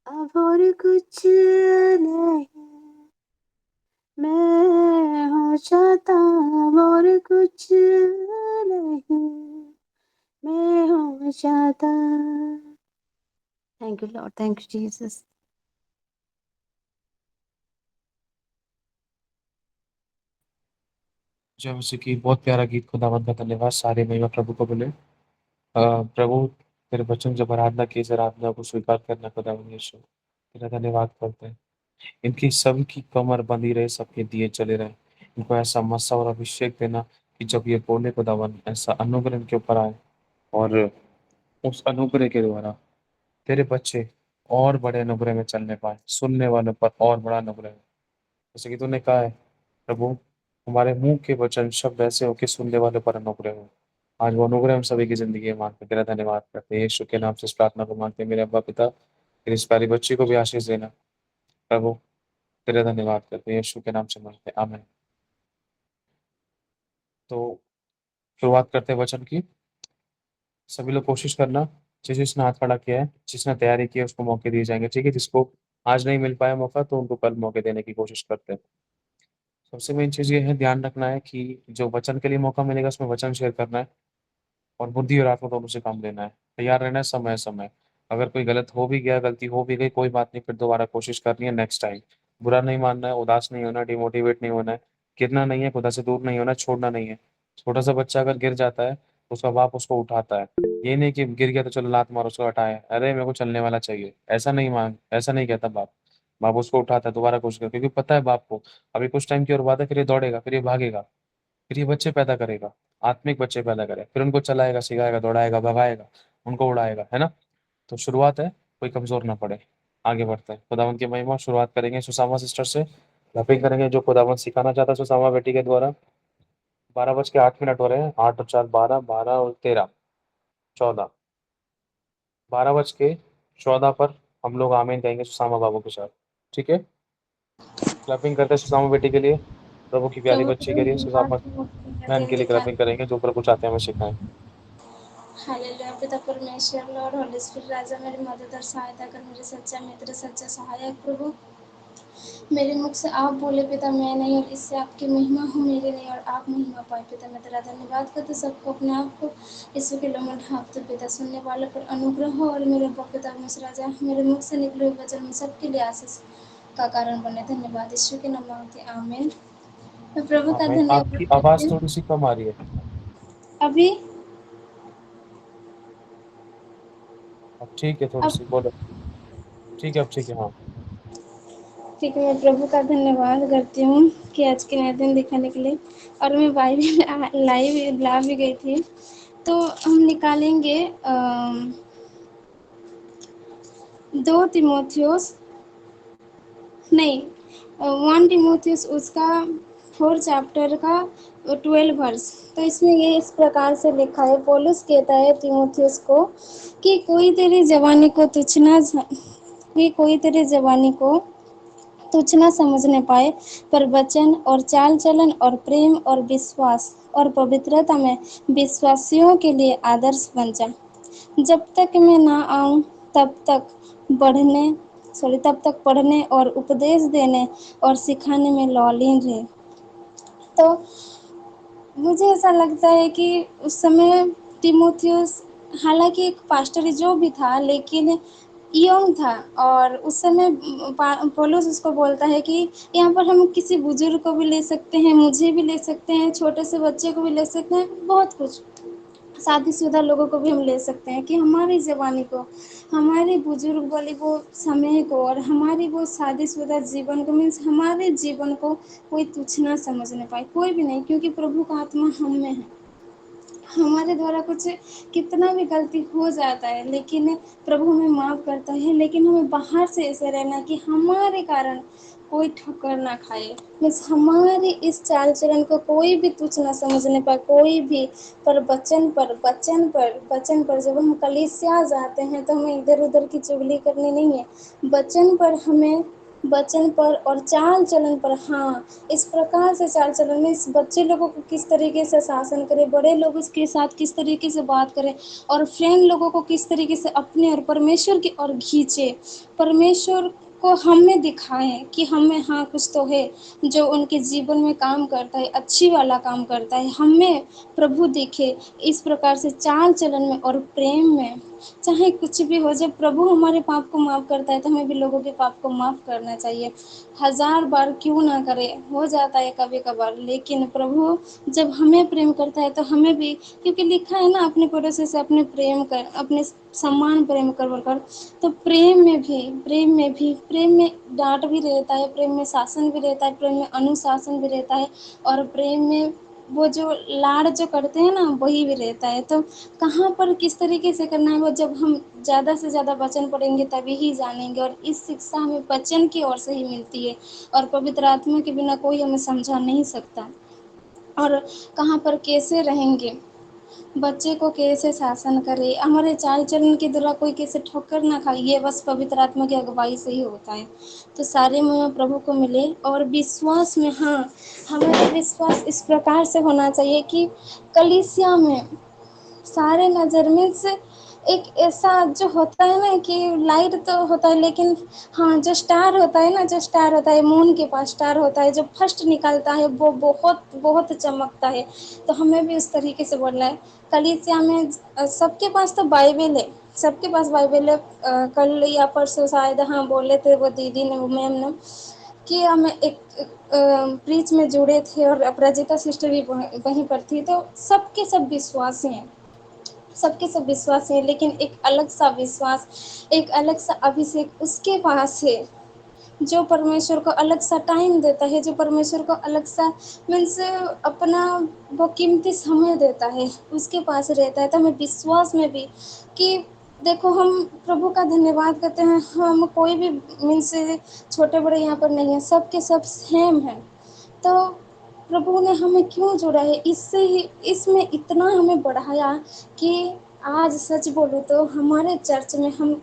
अब और कुछ नहीं, मैं हूँ चाहता, और कुछ नहीं, मैं हूँ चाहता। Thank you Lord, thank you Jesus. जय मसीह की। बहुत प्यारा गीत, खुदावंद का धन्यवाद। सारे महिमा प्रभु को बोले। प्रभु, तेरे बच्चों जब आराधना की, इस आराधना को स्वीकार करना खुदावंद यीशु, तेरा धन्यवाद करते हैं। इनकी सबकी कमर बंधी रहे, सबके दिए चले रहे। इनको ऐसा मसा और अभिषेक देना कि जब ये बोले खुदावंद, ऐसा अनुग्रह इनके ऊपर आए, और उस अनुग्रह के द्वारा तेरे बच्चे और बड़े अनुग्रह में चलने पाए, सुनने वालों पर और बड़ा अनुग्रह। जैसे कि तूने कहा है प्रभु, हमारे मुंह के वचन शब्द ऐसे हो कि सुनने वालों पर अनुग्रह हो। आज वो अनुग्रह हम सभी की जिंदगी में मांगते, तेरा धन्यवाद करते हैं। यीशु के नाम से इस प्रार्थना को मांगते हैं मेरे अब्बा पिता। तेरी इस प्यारी बच्ची को भी आशीष देना प्रभु, तेरा धन्यवाद करते हैं। यीशु के नाम से मांगते हैं, आमीन। तो शुरुआत करते हैं वचन की। सभी लोग कोशिश करना, जिसने हाथ खड़ा किया है, जिसने तैयारी की है, उसको मौके दिए जाएंगे, ठीक है। जिसको आज नहीं मिल पाया मौका, तो उनको कल मौके देने की कोशिश करते हैं। सबसे मेन चीज ये है, ध्यान रखना है कि जो वचन के लिए मौका मिलेगा उसमें वचन शेयर करना है, और बुद्धि और आत्मा दोनों से काम लेना है। तैयार रहना है समय समय। अगर कोई गलत हो भी गया, गलती हो भी गई, कोई बात नहीं, फिर दोबारा कोशिश करनी है नेक्स्ट टाइम। बुरा नहीं मानना है, उदास नहीं होना, डिमोटिवेट नहीं होना है, गिरना नहीं है, खुदा से दूर नहीं होना, छोड़ना नहीं है। छोटा सा बच्चा अगर गिर जाता है तो उसका बाप उसको उठाता है। ये नहीं कि गिर गया तो चलो लात मारो, उसको हटाए, अरे मेरे को चलने वाला चाहिए, ऐसा नहीं मांग, ऐसा नहीं कहता बाप। बाप उसको उठाता है, दोबारा कोशिश कर, क्योंकि पता है बाप को अभी कुछ टाइम की और बात है, फिर ये दौड़ेगा, फिर ये भागेगा, फिर ये बच्चे पैदा करेगा, आत्मिक बच्चे पैदा करेगा, फिर उनको चलाएगा, सिखाएगा, दौड़ाएगा, भगाएगा, उनको उड़ाएगा, है ना। तो शुरुआत है, कोई कमजोर ना पड़े। आगे बढ़ते हैं, खुदावन की महिमा। शुरुआत करेंगे सुसामा सिस्टर से, रैपिंग करेंगे जो खुदावन सिखाना चाहता है सुसामा बेटी के द्वारा। 12:08 हो रहे हैं, 8 और 4 12, 12 और 13, 14, 12:14 पर हम लोग आमीन कहेंगे सुसामा बाबू के साथ, ठीक है। क्लैपिंग करते हैं सुसामा बेटी के लिए, प्रभु की प्यारी प्रभु बच्ची के के लिए, धन्यवाद सुसामा की मुक्ति का बहन दिन के लिए दिखाने क्लैपिंग करेंगे जो प्रभु चाहते हैं हमें सिखाएं। हालेलुया। पिता परमेश्वर, लॉर्ड होली स्पिरिट, राजा मेरी मदद और सहायता कर, मेरे सच्चा मित्र, सच्चा सहायक प्रभु। मेरे मुख से आप बोले पिता, मैं नहीं, और इससे आपकी महिमा हो, मेरे नहीं, और आप महिमा पाए पिता। मैं तेरा धन्यवाद करते सबको, अपने आप को यीशु के लमन ढाँपते पिता। सुनने वालों पर अनुग्रह हो, और मेरे पिता परमेश्वर राजा, मेरे मुख से निकले हुए वचन में सबके लिए आशीष का कारण बने। धन्यवाद यीशु के नाम मांगते हैं, आमीन। मैं प्रभु का आमीन। धन्यवाद आपकी करती आवाज हूँ। थोड़ी सी कम आ रही है। अभी अब ठीक है, थोड़ी अब सी बोलो। ठीक है, अब ठीक है, हाँ। ठीक है, मैं प्रभु का धन्यवाद करती हूँ कि आज के नए दिन दिखाने के लिए। और मैं बाइबल लाइव ला भी गई थी, तो हम निकालेंगे 2 तिमोथियुस, नहीं, 1 तिमोथियुस उसका 4 चैप्टर का 12 वर्स। तो इसमें ये इस प्रकार से लिखा है, पौलुस कहता है तिमोथियुस को कि कोई तेरी जवानी को तुच्छ ना, कि कोई तेरी जवानी को तुच्छ न समझने पाए, पर वचन और चाल चलन और प्रेम और विश्वास और पवित्रता में विश्वासियों के लिए आदर्श बन जा। जब तक मैं ना आऊं, तब तक बढ़ने तब तक पढ़ने और उपदेश देने और सिखाने में लौलीन रहे। तो मुझे ऐसा लगता है कि उस समय तिमोथियुस, हालांकि एक पास्टर जो भी था, लेकिन यंग था। और उस समय पौलुस उसको बोलता है कि यहाँ पर हम किसी बुजुर्ग को भी ले सकते हैं, मुझे भी ले सकते हैं, छोटे से बच्चे को भी ले सकते हैं, बहुत कुछ शादीशुदा लोगों को भी हम ले सकते हैं, कि हमारी जवानी को, हमारे बुजुर्ग वाली वो समय को, और हमारी वो शादीशुदा जीवन को, मीन्स हमारे जीवन को कोई तुच्छ ना समझने पाए, कोई भी नहीं, क्योंकि प्रभु का आत्मा हम में है। हमारे द्वारा कुछ कितना भी गलती हो जाता है, लेकिन प्रभु हमें माफ़ करता है। लेकिन हमें बाहर से ऐसे रहना कि हमारे कारण कोई ठोकर ना खाए, मीन्स हमारे इस चाल चलन को कोई भी तुच्छ ना समझने पाए, कोई भी। पर वचन पर जब हम कलीसिया जाते हैं, तो हमें इधर उधर की चुगली करनी नहीं है। वचन पर हमें वचन पर और चाल चलन पर, हाँ, इस प्रकार से चाल चलन में इस बच्चे लोगों को किस तरीके से शासन करें, बड़े लोगों के साथ किस तरीके से बात करें, और फ्रेंड लोगों को किस तरीके से अपने और परमेश्वर की ओर खींचे, परमेश्वर को हमें दिखाएं कि हमें हाँ कुछ तो है जो उनके जीवन में काम करता है, अच्छी वाला काम करता है, हमें प्रभु दिखे। इस प्रकार से चाल चलन में और प्रेम में, चाहे कुछ भी हो, जब प्रभु हमारे पाप को माफ़ करता है तो हमें भी लोगों के पाप को माफ़ करना चाहिए। 1000 बार क्यों ना करे, हो जाता है कभी कभार, लेकिन प्रभु जब हमें प्रेम करता है तो हमें भी, क्योंकि लिखा है ना, अपने पड़ोसी से अपने प्रेम कर, अपने सम्मान प्रेम कर। तो प्रेम में डांट भी रहता है, प्रेम में शासन भी रहता है, प्रेम में अनुशासन भी रहता है, और प्रेम में वो जो लाड़ जो करते हैं ना वही भी रहता है। तो कहाँ पर किस तरीके से करना है वो जब हम ज़्यादा से ज़्यादा वचन पढ़ेंगे तभी ही जानेंगे, और इस शिक्षा हमें वचन की ओर से ही मिलती है, और पवित्र आत्मा के बिना कोई हमें समझा नहीं सकता। और कहाँ पर कैसे रहेंगे, बच्चे को कैसे शासन करे, हमारे चाल चलन के द्वारा कोई कैसे ठोकर ना खाए, ये बस पवित्र आत्मा की अगुवाई से ही होता है। तो सारे महिमा प्रभु को मिले। और विश्वास में, हाँ, हमारा विश्वास इस प्रकार से होना चाहिए कि कलीसिया में सारे नज़र में से एक ऐसा जो होता है ना कि लाइट तो होता है, लेकिन हाँ जो स्टार होता है ना, जो स्टार होता है मून के पास स्टार होता है, जो फर्स्ट निकलता है वो बहुत बहुत चमकता है। तो हमें भी उस तरीके से बोलना है। कलीसिया में सबके पास तो बाइबल है, सबके पास बाइबल है। कल या परसों शायद हाँ बोले थे वो दीदी ने, मैम ने, कि हम एक प्रीच में जुड़े थे और अपराजिता सिस्टर भी वहीं पर थी। तो सबके सब विश्वासी हैं, सबके सब विश्वासी हैं, लेकिन एक अलग सा विश्वास, एक अलग सा अभिषेक उसके पास है जो परमेश्वर को अलग सा टाइम देता है, जो परमेश्वर को अलग सा मीन्स अपना वो कीमती समय देता है, उसके पास रहता है। तो हमें विश्वास में भी कि देखो, हम प्रभु का धन्यवाद करते हैं, हम कोई भी मीन्स छोटे बड़े यहाँ पर नहीं है, सबके सब सेम है। तो प्रभु ने हमें क्यों जोड़ा है, इससे ही इसमें इतना हमें बढ़ाया कि आज सच बोलूँ तो हमारे चर्च में हम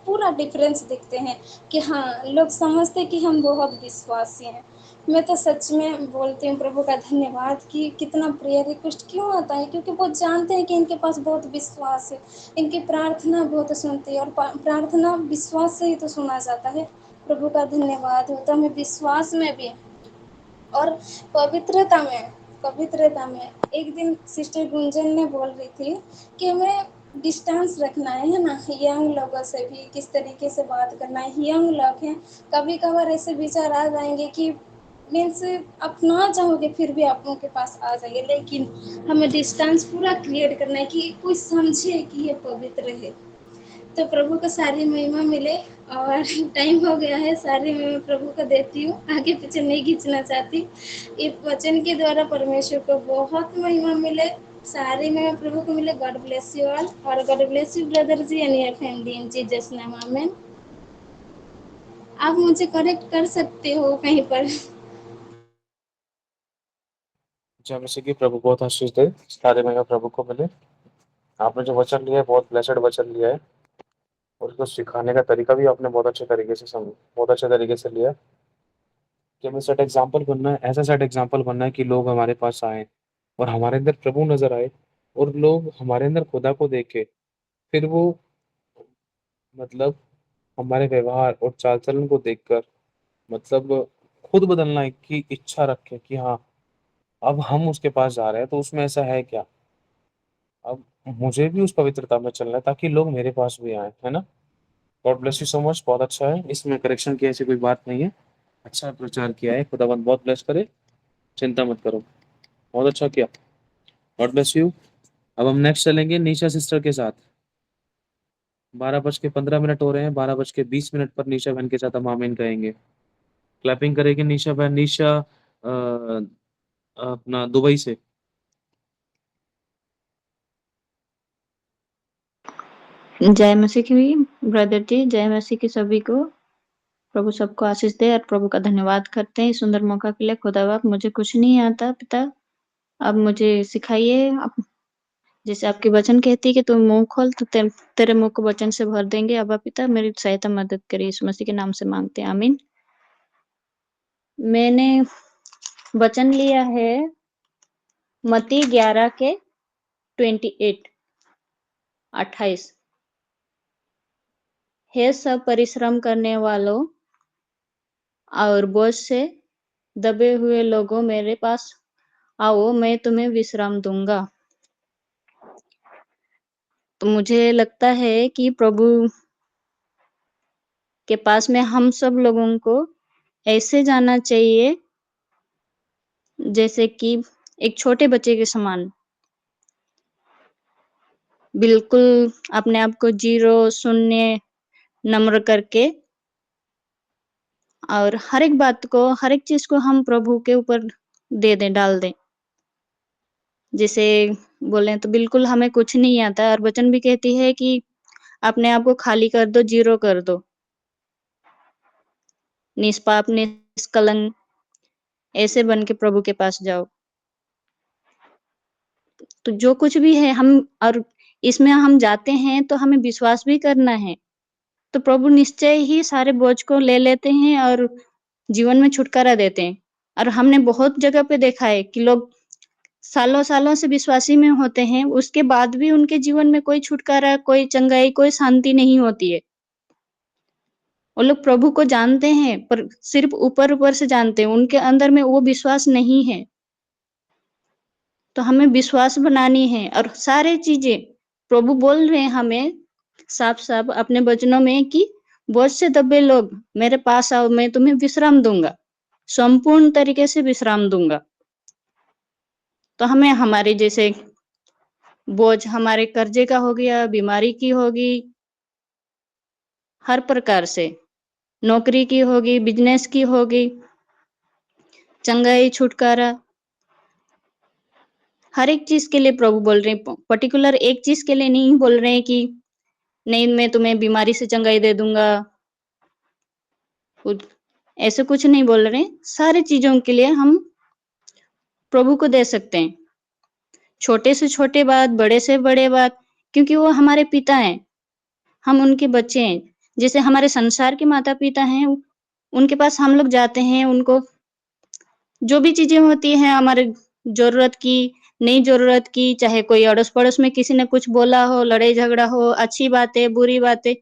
पूरा डिफरेंस देखते हैं कि हाँ, लोग समझते हैं कि हम बहुत विश्वासी हैं। मैं तो सच में बोलती हूँ प्रभु का धन्यवाद कि कितना प्रेयर रिक्वेस्ट क्यों आता है, क्योंकि वो जानते हैं कि इनके पास बहुत विश्वास है, इनकी प्रार्थना बहुत सुनती है, और प्रार्थना विश्वास से ही तो सुना जाता है। प्रभु का धन्यवाद हो। तो हमें विश्वास में भी और पवित्रता में एक दिन सिस्टर गुंजन ने बोल रही थी कि हमें डिस्टेंस रखना है ना, यंग लोगों से भी किस तरीके से बात करना है। यंग लोग हैं, कभी कभार ऐसे विचार आ जाएंगे कि मीन्स आप ना चाहोगे फिर भी आप उनके पास आ जाएंगे, लेकिन हमें डिस्टेंस पूरा क्रिएट करना है कि कोई समझे कि ये पवित्र है। तो प्रभु को सारी महिमा मिले। और टाइम हो गया है, सारी महिमा प्रभु को देती हूँ, आगे पीछे नहीं खींचना चाहती। इस वचन के द्वारा परमेश्वर को बहुत महिमा मिले, सारी महिमा प्रभु को मिले। गॉड ब्लेस यू ऑल, और God bless you brother ji and your family in Jesus name, amen. आप मुझे करेक्ट कर सकते हो कहीं पर। जय मसीह की। प्रभु बहुत आशीष दे, सारे महिमा प्रभु को मिले। आपने जो वचन लिया है बहुत ब्लेसेड वचन लिया है, और उसको सिखाने का तरीका भी आपने बहुत अच्छे तरीके से लिया है कि हमें सेट एग्जाम्पल बनना है, ऐसा सेट एग्जाम्पल बनना है कि लोग हमारे पास आए और हमारे अंदर प्रभु नजर आए, और लोग हमारे अंदर खुदा को देखे, फिर वो मतलब हमारे व्यवहार और चाल चलन को देखकर मतलब खुद बदलना की इच्छा रखे कि हाँ अब हम उसके पास जा रहे हैं तो उसमें ऐसा है क्या, अब मुझे भी उस पवित्रता में चलना है ताकि लोग मेरे पास भी आए, है ना। God bless you so much, बहुत अच्छा है, इसमें करेक्शन की ऐसी कोई बात नहीं है। अच्छा प्रचार किया है, खुदावंद बहुत ब्लेस करे, चिंता मत करो, बहुत अच्छा किया। God bless you. अब हम नेक्स्ट चलेंगे निशा सिस्टर के साथ। 12:15 हो रहे हैं, 12:20 पर निशा बहन के साथ हम आमीन कहेंगे। क्लैपिंग करेगी निशा बहन। निशा अपना दुबई से। जय मसीह की ब्रदर जी, जय मसीह की सभी को। प्रभु सबको आशीष दे और प्रभु का धन्यवाद करते हैं इस सुंदर मौका के लिए। खुदा बाप, मुझे कुछ नहीं आता पिता, अब मुझे सिखाइए। अब जैसे आपकी वचन कहती है कि तुम मुंह खोल तो तेरे मुंह को वचन से भर देंगे। अब पिता मेरी सहायता मदद करिए, यीशु मसीह के नाम से मांगते हैं, आमीन। मैंने वचन लिया है मत्ती 11 के 28। हे सब परिश्रम करने वालों और बोझ से दबे हुए लोगों, मेरे पास आओ, मैं तुम्हें विश्राम दूंगा। तो मुझे लगता है कि प्रभु के पास में हम सब लोगों को ऐसे जाना चाहिए जैसे कि एक छोटे बच्चे के समान, बिल्कुल अपने आप को 0 शून्य नम्र करके, और हर एक बात को, हर एक चीज को हम प्रभु के ऊपर दे दें, डाल दें। जैसे बोले तो बिल्कुल हमें कुछ नहीं आता, और वचन भी कहती है कि अपने आप को खाली कर दो, 0 कर दो, निष्पाप निष्कलंक ऐसे बन के प्रभु के पास जाओ। तो जो कुछ भी है हम, और इसमें हम जाते हैं तो हमें विश्वास भी करना है, तो प्रभु निश्चय ही सारे बोझ को ले लेते हैं और जीवन में छुटकारा देते हैं। और हमने बहुत जगह पे देखा है कि लोग सालों सालों से विश्वासी में होते हैं, उसके बाद भी उनके जीवन में कोई छुटकारा, कोई चंगाई, कोई शांति नहीं होती है। वो लोग प्रभु को जानते हैं पर सिर्फ ऊपर ऊपर से जानते हैं, उनके अंदर में वो विश्वास नहीं है। तो हमें विश्वास बनानी है, और सारे चीजें प्रभु बोल रहे हैं हमें साफ साफ अपने वचनों में कि बोझ से दबे लोग मेरे पास आओ, मैं तुम्हें विश्राम दूंगा, संपूर्ण तरीके से विश्राम दूंगा। तो हमें हमारे जैसे बोझ हमारे कर्जे का हो गया, बीमारी की होगी, हर प्रकार से नौकरी की होगी, बिजनेस की होगी, चंगाई, छुटकारा, हर एक चीज के लिए प्रभु बोल रहे हैं। पर्टिकुलर एक चीज के लिए नहीं बोल रहे हैं कि नहीं मैं तुम्हें बीमारी से चंगाई दे दूंगा, ऐसे कुछ नहीं बोल रहे। सारी चीजों के लिए हम प्रभु को दे सकते हैं, छोटे से छोटे बात, बड़े से बड़े बात, क्योंकि वो हमारे पिता हैं, हम उनके बच्चे हैं। जैसे हमारे संसार के माता पिता हैं, उनके पास हम लोग जाते हैं, उनको जो भी चीजें होती हैं हमारे जरूरत की, नहीं जरूरत की, चाहे कोई अड़ोस पड़ोस में किसी ने कुछ बोला हो, लड़ाई झगड़ा हो, अच्छी बातें बुरी बातें,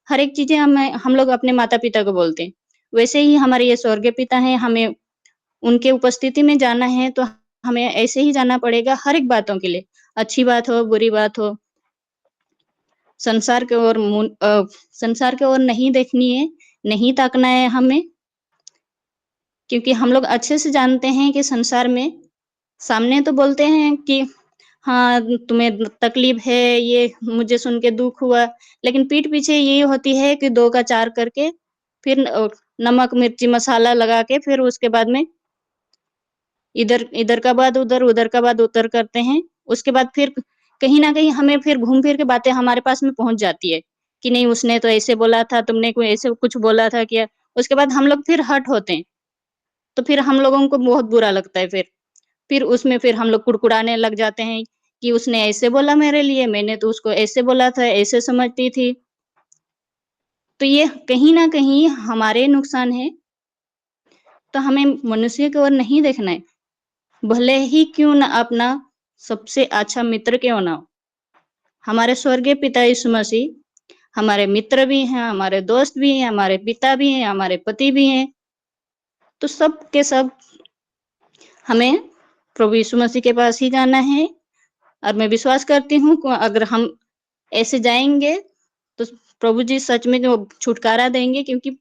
हर एक चीजें हम लोग अपने माता पिता को बोलते हैं। वैसे ही हमारे ये स्वर्गीय पिता हैं, हमें उनके उपस्थिति में जाना है, तो हमें ऐसे ही जाना पड़ेगा हर एक बातों के लिए, अच्छी बात हो बुरी बात हो। संसार के ओर संसार के ओर नहीं देखनी है, नहीं ताकना है हमें, क्योंकि हम लोग अच्छे से जानते हैं कि संसार में सामने तो बोलते हैं कि हाँ तुम्हें तकलीफ है, ये मुझे सुन के दुख हुआ, लेकिन पीठ पीछे ये होती है कि 2 का 4 करके फिर नमक मिर्ची मसाला लगा के फिर उसके बाद में इधर इधर का बात उधर, उधर का बात उधर करते हैं। उसके बाद फिर कहीं ना कहीं हमें फिर घूम फिर के बातें हमारे पास में पहुंच जाती है कि नहीं उसने तो ऐसे बोला था, तुमने कोई ऐसे कुछ बोला था क्या। उसके बाद हम लोग फिर हट होते हैं, तो फिर हम लोगों को बहुत बुरा लगता है। फिर उसमें फिर हम लोग कुड़कुड़ाने लग जाते हैं कि उसने ऐसे बोला मेरे लिए, मैंने तो उसको ऐसे बोला था, ऐसे समझती थी। तो ये कहीं ना कहीं हमारे नुकसान है। तो हमें मनुष्य की ओर नहीं देखना है, भले ही क्यों ना अपना सबसे अच्छा मित्र क्यों ना हो। हमारे स्वर्गीय पिता यीशु मसीह हमारे मित्र भी हैं, हमारे दोस्त भी हैं, हमारे पिता भी हैं, हमारे पति भी हैं। तो सब के सब हमें प्रभु यीशु मसीह के पास ही जाना है। और मैं विश्वास करती हूँ कि अगर हम ऐसे जाएंगे तो प्रभु जी सच में जो छुटकारा देंगे, क्योंकि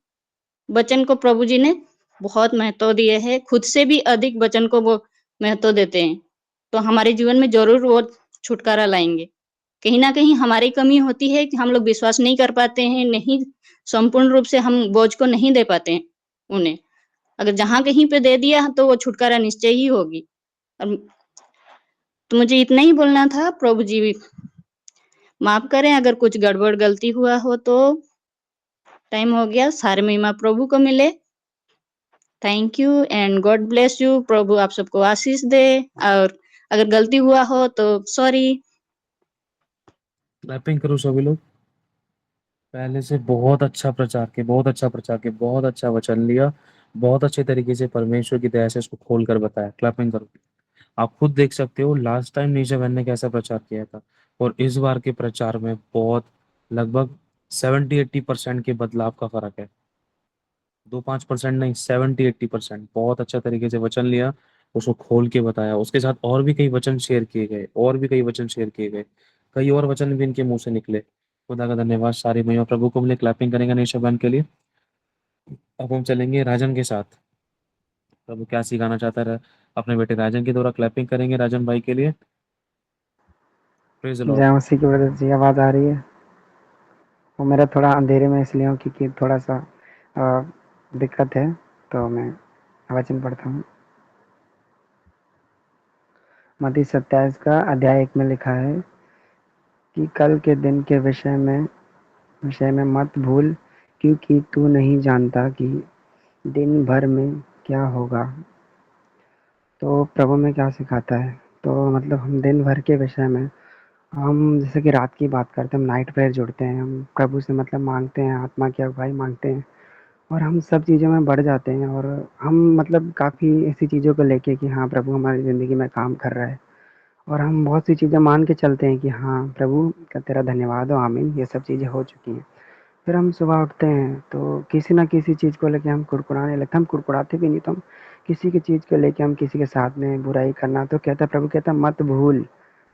वचन को प्रभु जी ने बहुत महत्व दिए है, खुद से भी अधिक वचन को वो महत्व देते हैं। तो हमारे जीवन में जरूर वो छुटकारा लाएंगे। कहीं ना कहीं हमारी कमी होती है कि हम लोग विश्वास नहीं कर पाते हैं, नहीं संपूर्ण रूप से हम बोझ को नहीं दे पाते हैं उन्हें। अगर जहां कहीं पे दे दिया तो वो छुटकारा निश्चय ही होगी। और तो मुझे इतना ही बोलना था। प्रभु जी माफ करें अगर कुछ गड़बड़ गलती हुआ हो तो। टाइम हो गया, सारे महिमा प्रभु को मिले। Thank you and God bless you. प्रभु आप सबको आशीष दे, और अगर गलती हुआ हो तो सॉरी। क्लैपिंग करो सभी लोग। पहले से बहुत अच्छा प्रचार के, बहुत अच्छा प्रचार के, बहुत अच्छा वचन लिया। बहुत अच्छे तरीके से परमेश्वर की दया से इसको खोल कर बताया। क्लैपिंग करो। आप खुद देख सकते हो लास्ट टाइम नीचे बहन ने कैसा प्रचार किया था और इस बार के प्रचार में बहुत लगभग 70-80% के बदलाव का फर्क है। 2-5% नहीं, 70-80%। बहुत अच्छा तरीके से वचन लिया, उसको खोल के बताया। उसके साथ और भी कई वचन शेयर किए गए, और भी कई वचन शेयर किए गए, कई और वचन भी इनके मुंह से निकले। खुदा का धन्यवाद। सारी महिमा प्रभु को मिले। क्लैपिंग करेंगे निशा बहन के लिए। अब हम चलेंगे राजन के साथ। प्रभु क्या सिखाना चाहता है अपने बेटे राजन के द्वारा। क्लैपिंग करेंगे राजन भाई के लिए। Praise the Lord. जय मसीह की वजह से आवाज़ आ रही है। वो मेरा थोड़ा अंधेरे में इसलिए हूँ क्योंकि थोड़ा सा दिक्कत है, तो मैं वचन पढ़ता हूँ। मत्ती 27 का अध्याय 1 में लिखा है कि कल के दिन के विषय में मत भूल, क्योंकि तू नहीं जानता कि दिन भर में क्या होगा। तो प्रभु में क्या सिखाता है, तो मतलब हम दिन भर के विषय में, हम जैसे कि रात की बात करते हैं, हम नाइट प्रेयर जुड़ते हैं, हम प्रभु से मतलब मांगते हैं, आत्मा की अगुवाई मांगते हैं और हम सब चीज़ों में बढ़ जाते हैं। और हम मतलब काफ़ी ऐसी चीज़ों को लेके कि हाँ प्रभु हमारी ज़िंदगी में काम कर रहा है, और हम बहुत सी चीज़ें मान के चलते हैं कि हाँ प्रभु का तेरा धन्यवाद हो, आमीन, ये सब चीज़ें हो चुकी हैं। फिर हम सुबह उठते हैं तो किसी ना किसी चीज़ को लेके हम कुड़कुड़ाने लगते हैं। हम कुड़कुड़ाते भी नहीं, तो हम किसी की चीज़ को लेके हम किसी के साथ में बुराई करना, तो कहता है प्रभु कहता है मत भूल।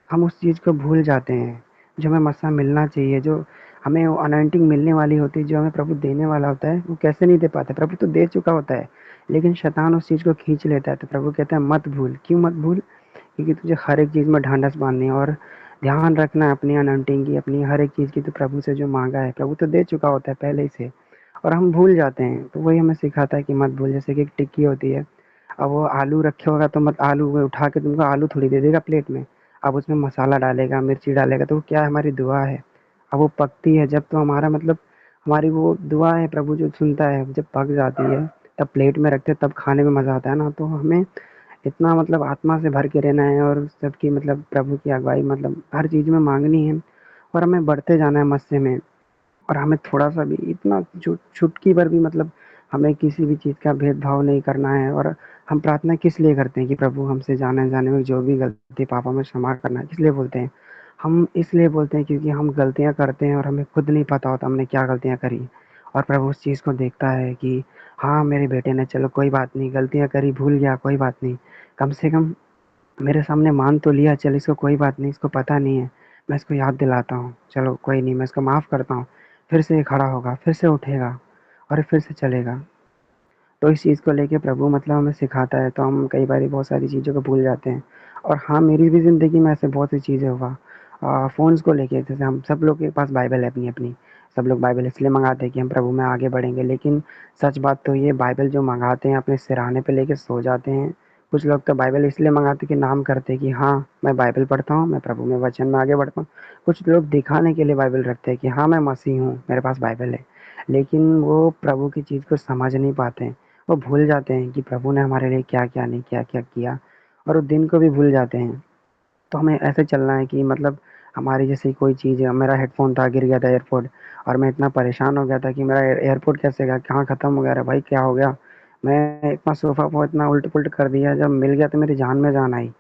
हम उस चीज़ को भूल जाते हैं जो हमें मसा मिलना चाहिए, जो हमें वो अनॉइंटिंग मिलने वाली होती है, जो हमें प्रभु देने वाला होता है, वो कैसे नहीं दे पाता। प्रभु तो दे चुका होता है, लेकिन शैतान उस चीज़ को खींच लेता है। तो प्रभु कहता है मत भूल। क्यों मत भूल? क्योंकि तुझे हर एक चीज़ में ढांढस बांधनी है और ध्यान रखना है अपनी अनॉइंटिंग की, अपनी हर एक चीज़ की। तो प्रभु से जो मांगा है प्रभु तो दे चुका होता है पहले ही से, और हम भूल जाते हैं। तो वही हमें सिखाता है कि मत भूल। जैसे कि एक टिक्की होती है, अब वो आलू रखे होगा तो मत, आलू वो उठा के तुमको आलू थोड़ी दे देगा प्लेट में। अब उसमें मसाला डालेगा, मिर्ची डालेगा, तो वो क्या है, हमारी दुआ है। अब वो पकती है जब, तो हमारा मतलब हमारी वो दुआ है प्रभु जो सुनता है। जब पक जाती है तब प्लेट में रखते हैं, तब खाने में मज़ा आता है ना। तो हमें इतना मतलब आत्मा से भर के रहना है और सबकी मतलब प्रभु की अगुवाई मतलब हर चीज़ में मांगनी है, और हमें बढ़ते जाना है मस्से में। और हमें थोड़ा-सा भी इतना चुटकी भर भी मतलब हमें किसी भी चीज़ का भेदभाव नहीं करना है। और हम प्रार्थना किस लिए करते हैं कि प्रभु हमसे जाने-अनजाने में जो भी गलती पापों में क्षमा करना, किस लिए बोलते हैं? हम इसलिए बोलते हैं क्योंकि हम गलतियाँ करते हैं और हमें खुद नहीं पता होता हमने क्या गलतियाँ करी। और प्रभु उस चीज़ को देखता है कि हाँ, मेरे बेटे ने चलो कोई बात नहीं, गलतियाँ करी, भूल गया, कोई बात नहीं। कम से कम मेरे सामने मान तो लिया, चल इसको कोई बात नहीं, इसको पता नहीं है, मैं इसको याद दिलाता हूँ, चलो कोई नहीं, मैं इसको माफ़ करता हूँ। फिर से ये खड़ा होगा, फिर से उठेगा और फिर से चलेगा। तो इस चीज़ को लेके प्रभु मतलब हमें सिखाता है, तो हम कई बारी बहुत सारी चीज़ों को भूल जाते हैं। और हाँ, मेरी भी ज़िंदगी में ऐसे बहुत सी चीज़ें हुआ। फ़ोन्स को लेके, जैसे हम सब लोग के पास बाइबल है अपनी-अपनी। सब लोग बाइबल इसलिए मँगाते हैं कि हम प्रभु में आगे बढ़ेंगे, लेकिन सच बात तो ये बाइबल जो मँगाते हैं अपने सिरहाने पे लेके सो जाते हैं। कुछ लोग तो बाइबल इसलिए मँगाते कि नाम करते हैं कि हाँ, मैं बाइबल पढ़ता हूँ, मैं प्रभु में वचन में आगे बढ़ता हूँ। कुछ लोग दिखाने के लिए बाइबल रखते हैं कि हाँ, मैं मसीह हूँ, मेरे पास बाइबल है। लेकिन वो प्रभु की चीज़ को समझ नहीं पाते हैं। वो भूल जाते हैं कि प्रभु ने हमारे लिए क्या-क्या नहीं क्या-क्या किया, और उस दिन को भी भूल जाते हैं। तो हमें ऐसे चलना है कि मतलब हमारी जैसे कोई चीज़ है, मेरा हेडफ़ोन था, गिर गया था एयरपोड, और मैं इतना परेशान हो गया था कि मेरा एयरपोड कैसे गया, कहाँ ख़त्म हो गया, अरे भाई क्या हो गया? मैं इतना सोफ़ा वो इतना उलट-पुलट कर दिया, जब मिल गया तो मेरी जान में जान आई।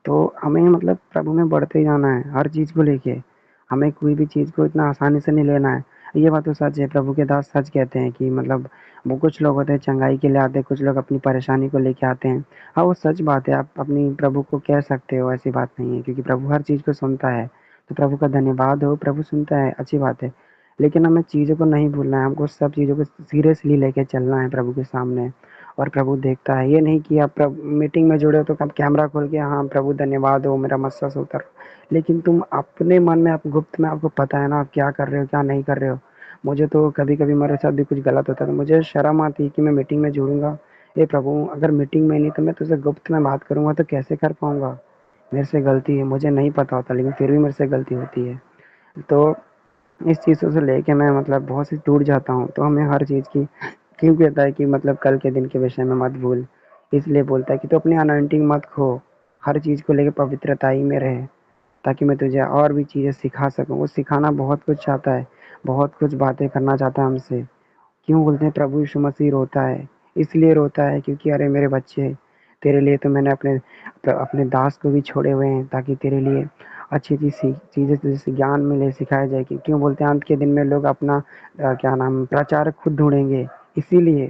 तो हमें मतलब प्रभु में बढ़ते ही जाना है हर चीज़ को लेके। हमें कोई भी चीज़ को इतना आसानी से नहीं लेना है। ये बात तो सच है, प्रभु के दास सच कहते हैं कि मतलब वो कुछ लोग होते हैं चंगाई के लिए आते हैं, कुछ लोग अपनी परेशानी को लेके आते हैं। हाँ, वो सच बात है, आप अपनी प्रभु को कह सकते हो, ऐसी बात नहीं है, क्योंकि प्रभु हर चीज़ को सुनता है। तो प्रभु का धन्यवाद हो, प्रभु सुनता है, अच्छी बात है। लेकिन हमें चीज़ों को नहीं भूलना है, हमको सब चीज़ों को सीरियसली लेके चलना है प्रभु के सामने, और प्रभु देखता है। ये नहीं कि आप मीटिंग में जुड़े हो तो आप कैमरा खोल के हाँ प्रभु धन्यवाद हो, मेरा मस्सा से उतर, लेकिन तुम अपने मन में, आप गुप्त में, आपको पता है ना आप क्या कर रहे हो क्या नहीं कर रहे हो। मुझे तो कभी कभी मेरे साथ भी कुछ गलत होता है, तो मुझे शर्म आती है कि मैं मीटिंग में जुड़ूंगा। ये प्रभु, अगर मीटिंग में नहीं तो मैं तुझसे गुप्त में बात करूंगा तो कैसे कर पाऊंगा। मेरे से गलती है, मुझे नहीं पता होता, लेकिन फिर भी मेरे से गलती होती है। तो इस चीज़ों से लेके मैं मतलब बहुत सी टूट जाता हूँ। तो हमें हर चीज़ की, क्यों कहता है कि मतलब कल के दिन के विषय में मत भूल, इसलिए बोलता है कि तू अपनी अनॉइंटिंग मत खो, हर चीज़ को लेके पवित्रता ही में रहे, ताकि मैं तुझे और भी चीज़ें सिखा सकूँ। वो सिखाना बहुत कुछ चाहता है, बहुत कुछ बातें करना चाहता है हमसे। क्यों बोलते हैं प्रभु यीशु मसीह रोता है, इसलिए रोता है क्योंकि अरे मेरे बच्चे, तेरे लिए तो मैंने अपने दास को भी छोड़े हुए हैं ताकि तेरे लिए अच्छी-अच्छी चीज़ें तुझे ज्ञान मिले, सिखाया जाए कि क्यों बोलते हैं अंत के दिन में लोग अपना क्या नाम प्रचारक खुद ढूँढेंगे। इसीलिए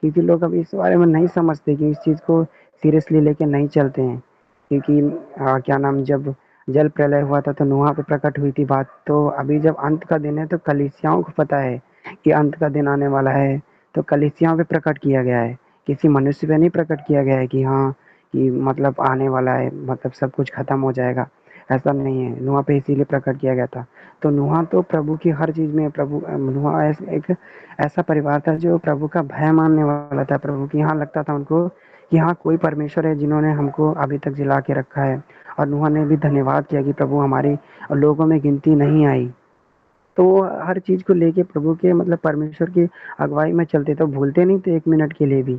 क्योंकि लोग अब इस बारे में नहीं समझते कि इस चीज़ को सीरियसली लेके नहीं चलते हैं। क्योंकि क्या नाम जब जल प्रलय हुआ था तो नूह पे प्रकट हुई थी बात, तो अभी जब अंत का दिन है तो कलीसियाओं को पता है कि अंत का दिन आने वाला है, तो कलीसियाओं पे प्रकट किया गया है। किसी मनुष्य पे नहीं प्रकट किया गया है कि हाँ, कि मतलब आने वाला है, मतलब सब कुछ खत्म हो जाएगा, ऐसा नहीं है। नूह पे इसीलिए प्रकट किया गया था। तो नूह तो प्रभु की हर चीज़ में नूह एक ऐसा परिवार था जो प्रभु का भय मानने वाला था। प्रभु की यहाँ लगता था उनको कि हाँ, कोई परमेश्वर है जिन्होंने हमको अभी तक जिला के रखा है। और नूह ने भी धन्यवाद किया कि प्रभु हमारी लोगों में गिनती नहीं आई। तो वो हर चीज़ को लेके प्रभु के मतलब परमेश्वर की अगुवाई में चलते, तो भूलते नहीं थे 1 मिनट के लिए भी।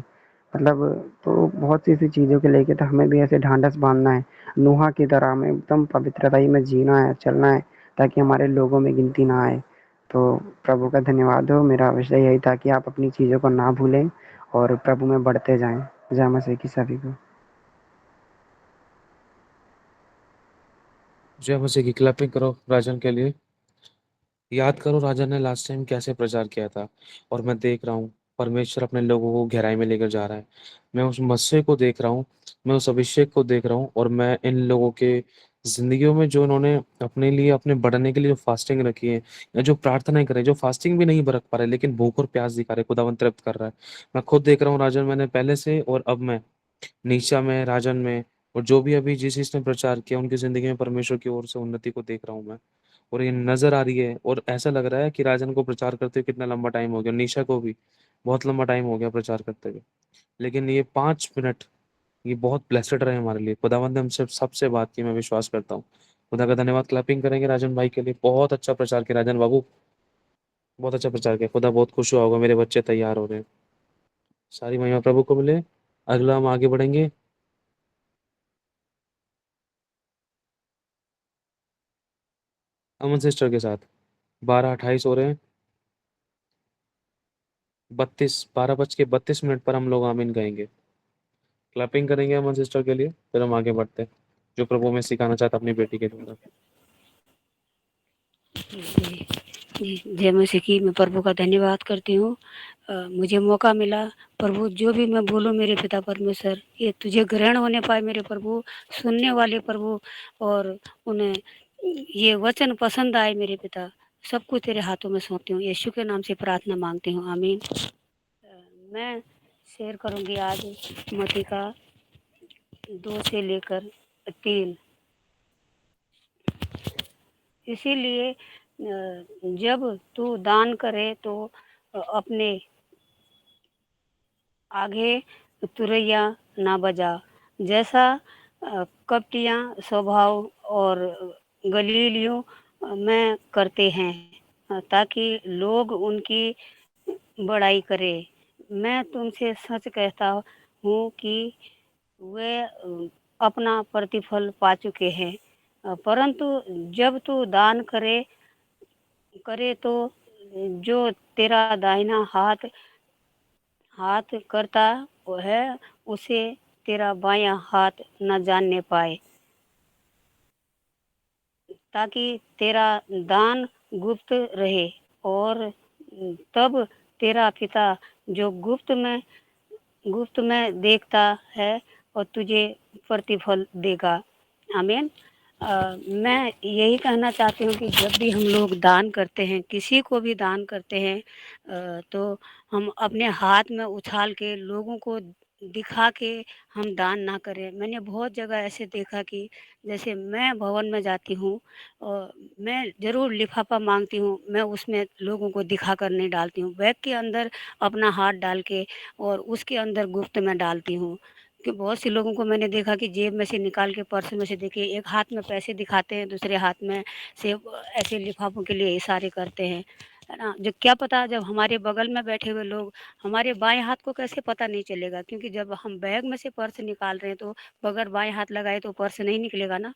मतलब तो बहुत सी ऐसी चीज़ों को लेके तो हमें भी ऐसे ढाँढस बाँधना है। नूह की तरह हमें एकदम पवित्रताई में जीना है, चलना है, ताकि हमारे लोगों में गिनती ना आए। तो प्रभु का धन्यवाद हो। मेरा विषय यही था कि आप अपनी चीज़ों को ना भूलें और प्रभु में बढ़ते जाएँ। जय मसीह की सभी को। जय मसीह की। क्लैपिंग करो राजन के लिए। याद करो राजन ने लास्ट टाइम कैसे प्रचार किया था, और मैं देख रहा हूँ परमेश्वर अपने लोगों को गहराई में लेकर जा रहा है। मैं उस मसीह को देख रहा हूँ, मैं उस अभिषेक को देख रहा हूँ, और मैं इन लोगों के जिंदगियों में जो इन्होंने अपने लिए अपने बढ़ने के लिए जो फास्टिंग रखी है, या जो प्रार्थनाएं कर रहे हैं, जो फास्टिंग भी नहीं रख पा रहे लेकिन भूख और प्यास दिखा रहे, खुदावन तृप्त कर रहा है। मैं खुद देख रहा हूँ राजन, मैंने पहले से और अब मैं निशा में, राजन में, और जो भी अभी जिस चीज ने प्रचार किया उनकी जिंदगी में परमेश्वर की ओर से उन्नति को देख रहा हूँ मैं। और ये नजर आ रही है, और ऐसा लग रहा है कि राजन को प्रचार करते हुए कितना लंबा टाइम हो गया, निशा को भी बहुत लंबा टाइम हो गया प्रचार करते हुए, लेकिन ये 5 मिनट ये बहुत ब्लेसड रहे हमारे लिए। खुदावंद ने हमसे सबसे बात की, मैं विश्वास करता हूँ। खुदा का धन्यवाद। क्लैपिंग करेंगे राजन भाई के लिए। बहुत अच्छा प्रचार किया राजन बाबू, बहुत अच्छा प्रचार किया। खुदा बहुत खुश हुआ होगा, मेरे बच्चे तैयार हो रहे हैं। सारी महिमा प्रभु को मिले। अगला हम आगे बढ़ेंगे अमन सिस्टर के साथ। 12:28 हो रहे हैं। 12:32 पर हम लोग आमीन कहेंगे। क्लैपिंग करेंगे अमन सिस्टर के लिए, फिर हम आगे बढ़ते हैं जो प्रभु में सिखाना चाहता अपनी बेटी के द्वारा। जी, जी, जय मसीह की। मैं प्रभु का धन्यवाद करती हूँ। मुझे मौका मिला। प्रभु जो भी मैं बोलूँ मेरे पिता परमेश्वर, ये तुझे ग्रहण होने पाए मेरे प्रभु, सुनने वाले प्रभु, और उन्हें ये वचन पसंद आए मेरे पिता। सब कुछ तेरे हाथों में सौंपती हूँ। यीशु के नाम से प्रार्थना मांगती हूँ, आमीन। मैं शेयर करूँगी आज मत्ती का 2 से लेकर 3। इसीलिए जब तू दान करे तो अपने आगे तुरैया ना बजा, जैसा कपटियाँ स्वभाव और गलीलियों में करते हैं, ताकि लोग उनकी बड़ाई करें। मैं तुमसे सच कहता हूँ कि वे अपना प्रतिफल पा चुके हैं। परंतु जब तू दान करे करे तो जो तेरा दाहिना हाथ हाथ करता है, उसे तेरा बायां हाथ न जानने पाए, ताकि तेरा दान गुप्त रहे, और तब तेरा पिता जो गुप्त में देखता है और तुझे प्रतिफल देगा। आमीन। मैं यही कहना चाहती हूँ कि जब भी हम लोग दान करते हैं, किसी को भी दान करते हैं, तो हम अपने हाथ में उछाल के लोगों को दिखा के हम दान ना करें। मैंने बहुत जगह ऐसे देखा कि जैसे मैं भवन में जाती हूँ और मैं ज़रूर लिफाफा मांगती हूँ, मैं उसमें लोगों को दिखा कर नहीं डालती हूँ। बैग के अंदर अपना हाथ डाल के और उसके अंदर गुप्त में डालती हूँ। कि बहुत से लोगों को मैंने देखा कि जेब में से निकाल के, पर्स में से, देखिए एक हाथ में पैसे दिखाते हैं, दूसरे हाथ में से ऐसे लिफाफों के लिए इशारे करते हैं, है ना। जो क्या पता जब हमारे बगल में बैठे हुए लोग, हमारे बाएं हाथ को कैसे पता नहीं चलेगा, क्योंकि जब हम बैग में से पर्स निकाल रहे हैं तो बगैर बाएं हाथ लगाए तो पर्स नहीं निकलेगा ना।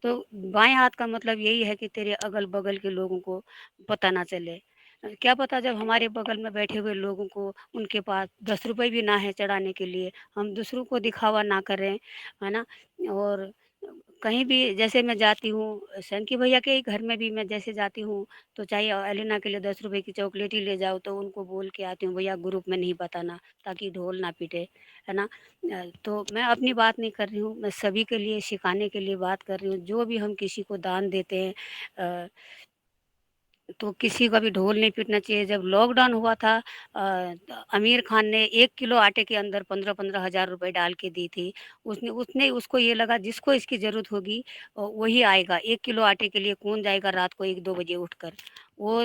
तो बाएं हाथ का मतलब यही है कि तेरे अगल बगल के लोगों को पता ना चले। क्या पता जब हमारे बगल में बैठे हुए लोगों को उनके पास 10 रुपए भी ना है चढ़ाने के लिए, हम दूसरों को दिखावा ना करें, है ना? और कहीं भी जैसे मैं जाती हूँ, सैंकी भैया के ही घर में भी मैं जैसे जाती हूँ, तो चाहे एलिना के लिए 10 रुपए की चॉकलेट ही ले जाओ, तो उनको बोल के आती हूँ, भैया ग्रुप में नहीं बताना, ताकि ढोल ना पीटे, है ना? तो मैं अपनी बात नहीं कर रही हूँ, मैं सभी के लिए सिखाने के लिए बात कर रही हूँ। जो भी हम किसी को दान देते हैं अ, तो किसी का भी ढोल नहीं पीटना चाहिए। जब लॉकडाउन हुआ था आमिर खान ने 1 किलो आटे के अंदर 15-15 हज़ार रुपए डाल के दी थी। उसने उसने उसको ये लगा जिसको इसकी ज़रूरत होगी वही आएगा। 1 किलो आटे के लिए कौन जाएगा रात को 1-2 बजे उठकर। वो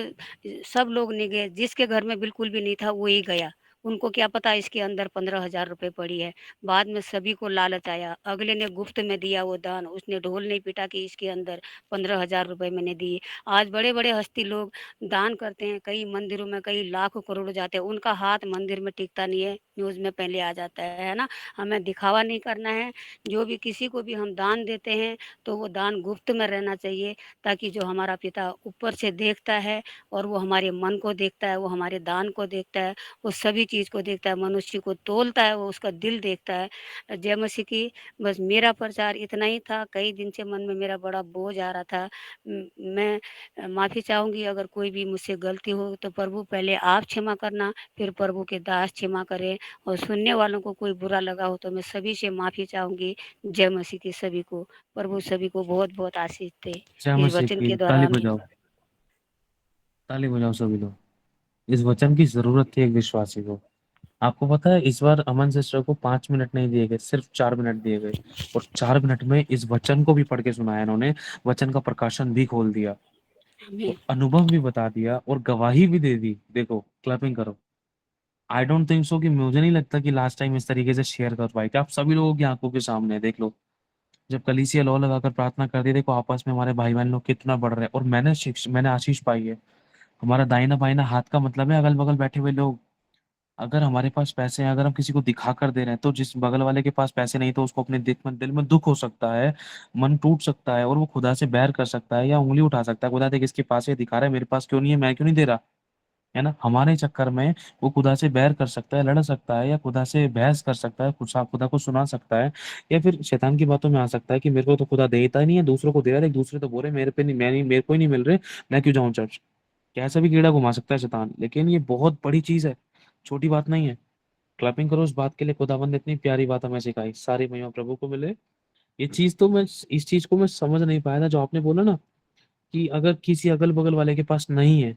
सब लोग नहीं गए, जिसके घर में बिल्कुल भी नहीं था वो ही गया। उनको क्या पता इसके अंदर 15,000 रुपए पड़ी है। बाद में सभी को लालच आया, अगले ने गुफ्त में दिया वो दान, उसने ढोल नहीं पीटा कि इसके अंदर 15,000 रुपए मैंने दिए। आज बड़े-बड़े हस्ती लोग दान करते हैं, कई मंदिरों में कई लाख करोड़ जाते हैं, उनका हाथ मंदिर में टिकता नहीं है, न्यूज़ में पहले आ जाता है ना? हमें दिखावा नहीं करना है, जो भी किसी को भी हम दान देते हैं, तो वो दान गुप्त में रहना चाहिए, ताकि जो हमारा पिता ऊपर से देखता है और वो हमारे मन को देखता है, वो हमारे दान को देखता है, वो सभी चीज़ को देखता है, मनुष्य को तोलता है, वो उसका दिल देखता है। जय मसीह की। बस मेरा प्रचार इतना ही था, कई दिन से मन में मेरा बड़ा बोझ आ रहा था। मैं माफ़ी चाहूँगी अगर कोई भी मुझसे गलती हो तो प्रभु पहले आप क्षमा करना, फिर प्रभु के दास क्षमा करें और सुनने वालों को कोई बुरा लगा हो तो मैं सभी से माफ़ी चाहूँगी। जय मसीह की सभी को। प्रभु सभी को बहुत-बहुत आशीष दे। जय इस मसीह वचन की। के द्वारा ताली आमीन। बजाओ, ताली बजाओ सभी लोग। इस वचन की जरूरत थी एक विश्वासी को। आपको पता है इस बार अमन सिस्टर को 5 मिनट नहीं दिए गए, सिर्फ 4 मिनट दिए गए, और 4 मिनट में इस वचन को भी पढ़ के सुनाया इन्होंने। वचन का प्रकाशन भी खोल दिया आमीन। और अनुभव भी बता दिया और गवाही भी दे दी। देखो, क्लैपिंग करो। आई डोंट थिंक सो कि मुझे नहीं लगता कि लास्ट टाइम इस तरीके से शेयर कर पाए थे। आप सभी लोगों की आंखों के सामने है, देख लो। जब कलीसिया लौ लगाकर प्रार्थना करती है, देखो आपस में हमारे भाई बहन लोग कितना बढ़ रहे हैं। और मैंने आशीष पाई है। हमारा दाहिना बाहिना हाथ का मतलब है अगल बगल बैठे हुए लोग। अगर हमारे पास पैसे हैं, अगर हम किसी को दिखा कर दे रहे हैं, तो जिस बगल वाले के पास पैसे नहीं, तो उसको अपने दिल में दुख हो सकता है, मन टूट सकता है, और वो खुदा से बैर कर सकता है या उंगली उठा सकता है। खुदा देख इसके पास ये दिखा रहा है, मेरे पास क्यों नहीं है, मैं क्यों नहीं दे रहा, है ना? हमारे चक्कर में वो खुदा से बैर कर सकता है, लड़ सकता है, या खुदा से बहस कर सकता है, खुदा को सुना सकता है, या फिर शैतान की बातों में आ सकता है कि मेरे को तो खुदा देता ही नहीं है, दूसरों को दे रहा है, लेकिन दूसरे तो बोल रहे हैं, मेरे पे नहीं, मैं नहीं, मेरे को ही नहीं मिल रहे, मैं क्यों जाऊं चर्च। कैसा भी कीड़ा घुमा सकता है शैतान, लेकिन ये बहुत बड़ी चीज है, छोटी बात नहीं है। क्लैपिंग करो उस बात के लिए, खुदावंद ने इतनी प्यारी बात हमें सिखाई। सारी महिमा प्रभु को मिले। ये चीज तो मैं इस चीज को मैं समझ नहीं पाया था जो आपने बोला ना, कि अगर किसी अगल बगल वाले के पास नहीं है,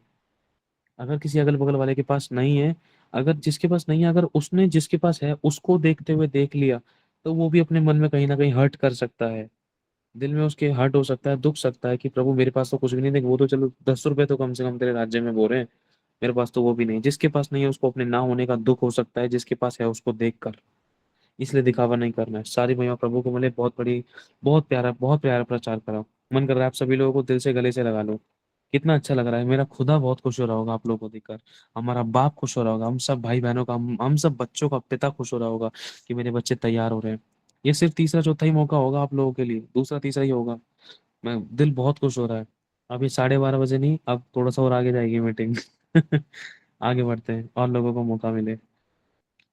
अगर किसी अगल बगल वाले के पास नहीं है, अगर जिसके पास नहीं है, अगर उसने जिसके पास है उसको देखते हुए देख लिया, तो वो भी अपने मन में कहीं ना कहीं हर्ट कर सकता है। दिल में उसके हर्ट हो सकता है, दुख सकता है कि प्रभु मेरे पास तो कुछ भी नहीं, देख वो तो चलो 10 रुपए तो कम से कम तेरे राज्य में बोल रहे हैं, मेरे पास तो वो भी नहीं। जिसके पास नहीं है उसको अपने ना होने का दुख हो सकता है, जिसके पास है उसको देख कर। इसलिए दिखावा नहीं करना है। सारी महिमा प्रभु को मिले। बहुत बड़ी, बहुत प्यारा प्रचार करा। मन कर रहा है आप सभी लोगों को दिल से गले से लगा लो। कितना अच्छा लग रहा है। मेरा खुदा बहुत खुश हो रहा होगा आप लोगों को देखकर। हमारा बाप खुश हो रहा होगा, हम सब भाई बहनों का, हम सब बच्चों का पिता खुश हो रहा होगा कि मेरे बच्चे तैयार हो रहे हैं। ये सिर्फ तीसरा चौथा ही मौका होगा आप लोगों के लिए, दूसरा तीसरा ही होगा। मैं दिल बहुत खुश हो रहा है। अभी 12:30 बजे नहीं, अब थोड़ा सा और आगे जाएगी मीटिंग। आगे बढ़ते हैं और लोगों को मौका मिले।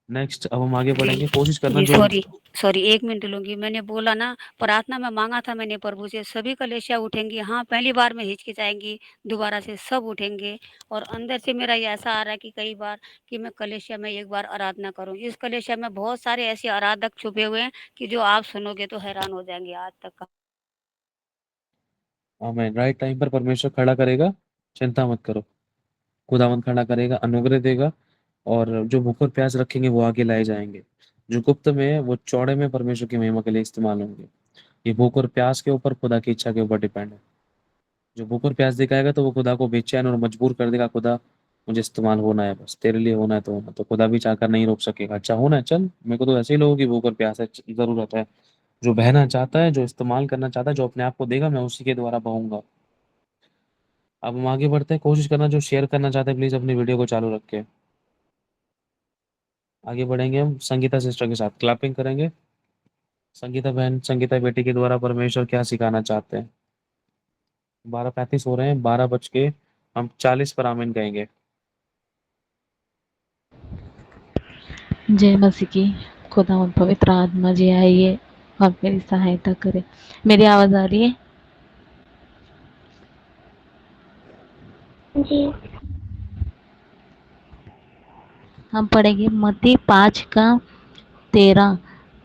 नेक्स्ट, अब हम आगे जी, बढ़ेंगे। कोशिश करना जी, जो सॉरी, सॉरी 1 मिनट लूँगी। मैंने बोला ना प्रार्थना में माँगा था मैंने प्रभु से सभी कलेसियाँ उठेंगी। हाँ, पहली बार में हिचकिचाएँगी, दोबारा से सब उठेंगे और अंदर से मेरा ये ऐसा आ रहा है कि कई बार कि मैं कलेसिया में एक बार आराधना करूँ। इस कलेसिया में बहुत सारे ऐसे आराधक छुपे हुए हैं कि जो आप सुनोगे तो हैरान हो जाएँगे आज तक का। आमेन। राइट टाइम पर परमेश्वर खड़ा करेगा, चिंता मत करो। खुदावंद खड़ा करेगा, अनुग्रह देगा, और जो भूख और प्यास रखेंगे वो आगे लाए जाएंगे। जो गुप्त में है वो चौड़े में परमेश्वर की महिमा के लिए इस्तेमाल होंगे। ये भूख और प्यास के ऊपर, खुदा की इच्छा के ऊपर डिपेंड है। जो भूख और प्यास दिखाएगा तो वो खुदा को बेचैन और मजबूर कर देगा। खुदा, मुझे इस्तेमाल होना है, बस तेरे लिए होना है तो होना। तो खुदा भी चाहकर नहीं रोक सकेगा। अच्छा होना है, चल, मेरे को तो ऐसे ही लोगों की भूख और प्यास है, जरूरत है। जो बहना चाहता है, जो इस्तेमाल करना चाहता है, जो अपने आप को देगा, मैं उसी के द्वारा बहूंगा। अब हम आगे बढ़ते हैं। कोशिश करना जो शेयर करना चाहते हैं प्लीज अपनी वीडियो को चालू रख के आगे बढ़ेंगे। हम संगीता सिस्टर के साथ क्लैपिंग करेंगे। संगीता बहन, संगीता बेटी के द्वारा परमेश्वर क्या सिखाना चाहते हैं। 12:35 हो रहे हैं, 12 बज के हम 40 पर आमीन कहेंगे। जय मसीह की। खुदावंद पवित्र आत्मा जी आइए और मेरी सहायता करे। मेरी आवाज आ रही है? जी। हम पढ़ेंगे मत्ती 5:13।